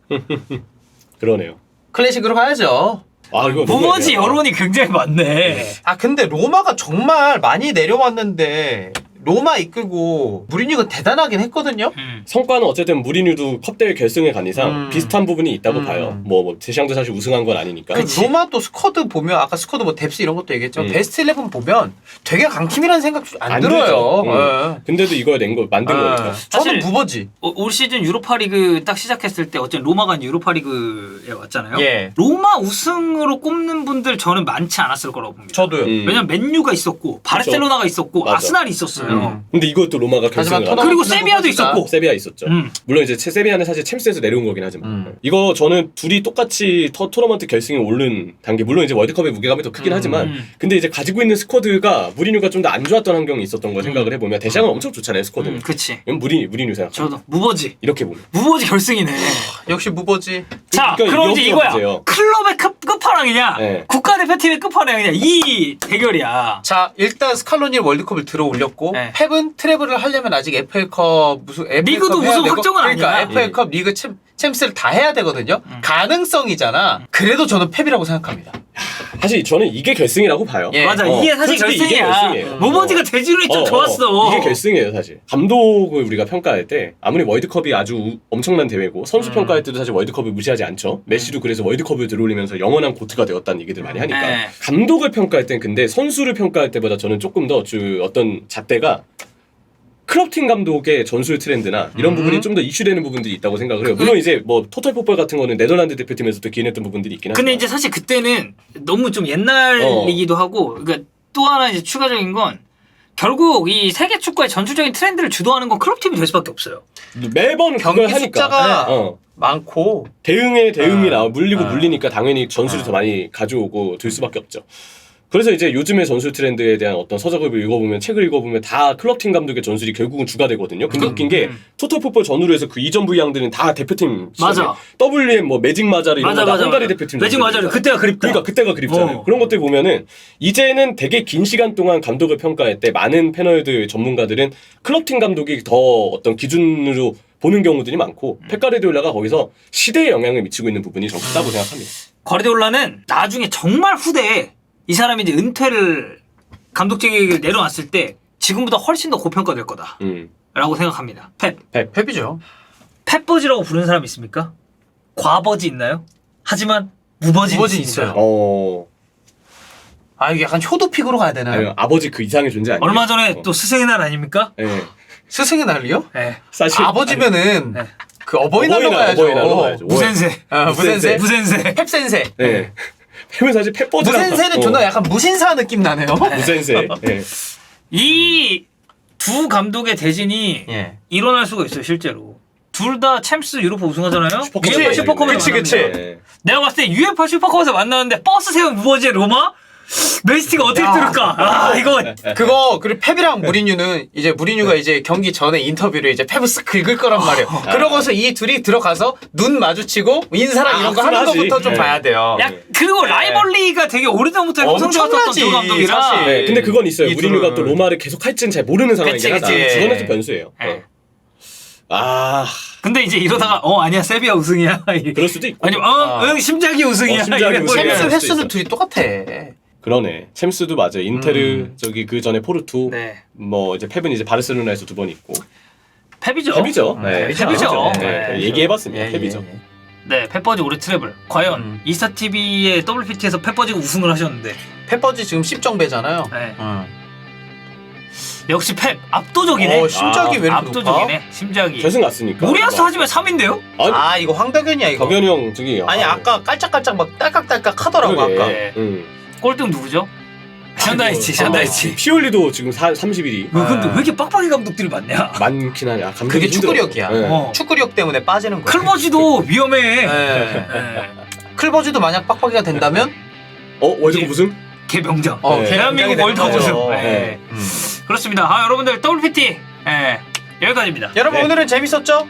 그러네요. 클래식으로 가야죠. 이거 너무 무버지 애매하다. 여론이 굉장히 많네. 근데 로마가 정말 많이 내려왔는데 로마 이끌고 무리뉴가 대단하긴 했거든요. 성과는 어쨌든 무리뉴도 컵대회 결승에 간 이상 비슷한 부분이 있다고 봐요. 뭐 데시앙도 사실 우승한 건 아니니까. 그 로마 또 스쿼드 보면 아까 스쿼드 뭐 뎁스 이런 것도 얘기했지만 베스트 11 보면 되게 강팀이라는 생각 안 들어요. 네. 근데도 이걸 만든 거니까. 저는 사실 무버지. 올 시즌 유로파리그 딱 시작했을 때 어쨌든 로마가 이제 유로파리그에 왔잖아요. 예. 로마 우승으로 꼽는 분들 저는 많지 않았을 거라고 봅니다. 저도요. 왜냐면 맨유가 있었고 바르셀로나가 있었고 맞아. 아스날이 있었어요. 근데 이것도 로마가 결승을 하지만 안 그리고 토너먼트는 세비야도 무버지다. 있었고. 세비야 있었죠. 물론 이제 세비야는 사실 챔스에서 내려온 거긴 하지만 이거 저는 둘이 똑같이 토너먼트 결승에 오른 단계 물론 이제 월드컵의 무게감이 더 크긴 하지만 근데 이제 가지고 있는 스쿼드가 무리뉴가 좀 더 안 좋았던 환경이 있었던 걸 생각을 해보면 대시앙은 엄청 좋잖아요 스쿼드는. 그치. 이건 무리뉴 생각. 저도 무버지. 이렇게 보면. 무버지 결승이네. 역시 무버지. 자, 그러니까 그럼 이제 여기가 이거야. 문제예요. 클럽의 끝판왕이냐, 네. 국가대표팀의 끝판왕이냐, 이 대결이야. 자 일단 스칼로니 월드컵을 들어 올렸고 네. 펩은 트래블을 하려면 아직 FA컵 무슨 FA컵 리그도 해야 무슨 되고, 확정은 그러니까 아니야. FA컵 리그 챔스를 다 해야 되거든요. 가능성이잖아. 그래도 저는 펩이라고 생각합니다. 사실 저는 이게 결승이라고 봐요. 예. 맞아, 이게 사실 솔직히 이게 결승이야. 결승이에요. 무버지가 대진운이 좀 좋았어. 이게 결승이에요 사실. 감독을 우리가 평가할 때 아무리 월드컵이 아주 엄청난 대회고 선수 평가할 때도 사실 월드컵을 무시하지 않죠. 메시도 그래서 월드컵을 들어올리면서 영원한 고트가 되었다는 얘기들 많이 하니까. 네. 감독을 평가할 땐 근데 선수를 평가할 때보다 저는 조금 더 어떤 잣대가 클럽팀 감독의 전술 트렌드나 이런 부분이 좀 더 이슈되는 부분들이 있다고 생각을 해요. 물론 이제 뭐 토탈 풋볼 같은 거는 네덜란드 대표팀에서도 기인했던 부분들이 있긴 하지만. 근데 이제 사실 그때는 너무 좀 옛날이기도 하고, 그러니까 또 하나 이제 추가적인 건 결국 이 세계 축구의 전술적인 트렌드를 주도하는 건 클럽팀이 될 수밖에 없어요. 매번 경기 그걸 하니까. 숫자가 많고 대응이 나와 물리니까 당연히 전술이 더 많이 가져오고 들 수밖에 없죠. 그래서 이제 요즘의 전술 트렌드에 대한 어떤 서적을 읽어보면 책을 읽어보면 다 클럽팀 감독의 전술이 결국은 주가 되거든요. 근데 웃긴 게 토탈 풋볼 전후로 해서 그 이전 부양들은 다 대표팀 맞아. WM 뭐 매직 마자르 이런 거 다 헝가리 대표팀 매직 마자르 그때가 그립다. 그러니까 그때가 그립잖아요. 그런 것들 보면은 이제는 되게 긴 시간 동안 감독을 평가할 때 많은 패널들 전문가들은 클럽팀 감독이 더 어떤 기준으로 보는 경우들이 많고 펩 가르디올라가 거기서 시대에 영향을 미치고 있는 부분이 좀 크다고 생각합니다. 가르디올라는 나중에 정말 후대에 이 사람이 이제 은퇴를 감독직을 내려놨을 때 지금보다 훨씬 더 고평가될 거다라고 생각합니다. 펩이죠. 펩버지라고 부르는 사람 있습니까? 과버지 있나요? 하지만 무버지 있어요. 이게 약간 효도픽으로 가야 되나요? 아니, 아버지 그 이상의 존재 아니에요? 얼마 전에 또 스승의 날 아닙니까? 네. 스승의 날이요? 네. 사실 아버지면은 그 어버이날로 어버이날로 가야죠. 가야죠. 무센세. 무센세. 무센세. 펩센세. 네. 펩은 사실 펩버즈랑 무센세는 존나 약간 무신사 느낌 나네요. 무센세. 네. 이 두 감독의 대진이 예. 일어날 수가 있어요 실제로. 둘 다 챔스 유로파 우승하잖아요. 슈퍼컵. UEFA 슈퍼컵에서 그치, 그치. 만납니다. 네. 내가 봤을 때 UEFA 슈퍼컵에서 만나는데 버스 세운 무버지의 로마? 맨시티가 어떻게 뚫을까? 아 이거 그거 그리고 펩이랑 무리뉴는 이제 무리뉴가 이제 경기 전에 인터뷰를 이제 펩을 쓱 긁을 거란 말이에요. 그러고서 이 둘이 들어가서 눈 마주치고 인사랑 이런 거 하는 하지. 것부터 좀 네. 봐야 돼요. 야 그리고 라이벌리가 되게 오래전부터 형성되었던 엄청나지, 두 감독이라. 사실. 네, 근데 그건 있어요. 이 무리뉴가 둘은. 또 로마를 계속 할지는 잘 모르는 상황이긴 하다. 그치. 그거는 또 변수예요. 네. 아, 근데 이제 이러다가 아니야 세비야 우승이야. 그럴 수도 있고. 아니면 응 심장이 우승이야. 심장이 이런 우승이야. 거예요. 챔스 할 수도 횟수는 있어. 둘이 똑같아. 그러네. 챔스도 맞아요. 인테르 저기 그 전에 포르투. 네. 뭐 이제 펩은 이제 바르셀로나에서 2번 있고. 펩이죠. 펩이죠. 네, 펩이죠. 네, 네. 얘기해봤습니다. 예, 펩이죠. 예. 네, 펩버지 올해 트래블. 과연 이스타 TV의 WPT에서 펩버지가 우승을 하셨는데 펩버지 지금 10정배잖아요. 네. 역시 펩 압도적이네. 심작이 왜 이렇게 압도적이네. 심장이. 결승 갔으니까. 모리아스 하지만 3인데요? 아니, 높아? 아 이거 황덕현이야 이거. 박연이 형 저기. 아니 아까 깔짝깔짝 막 딸깍딸깍 하더라고 그러게. 아까. 네. 응. 꼴등 누구죠? 샨다이치. 피올리도 지금 30일이 근데 왜 이렇게 빡빡이 감독들이 많냐? 많긴 하냐. 감독이 그게 힘들어. 축구력이야. 네. 어. 축구력 때문에 빠지는 거야. 클버지도 위험해. 예. 네. 클버지도 만약 빡빡이가 된다면 월드컵 우승? 개명장. 네. 대한민국 굉장히 월드컵 되는 우승. 거죠. 네. 그렇습니다. 여러분들 WPT 여기까지입니다. 여러분 네. 오늘은 재밌었죠?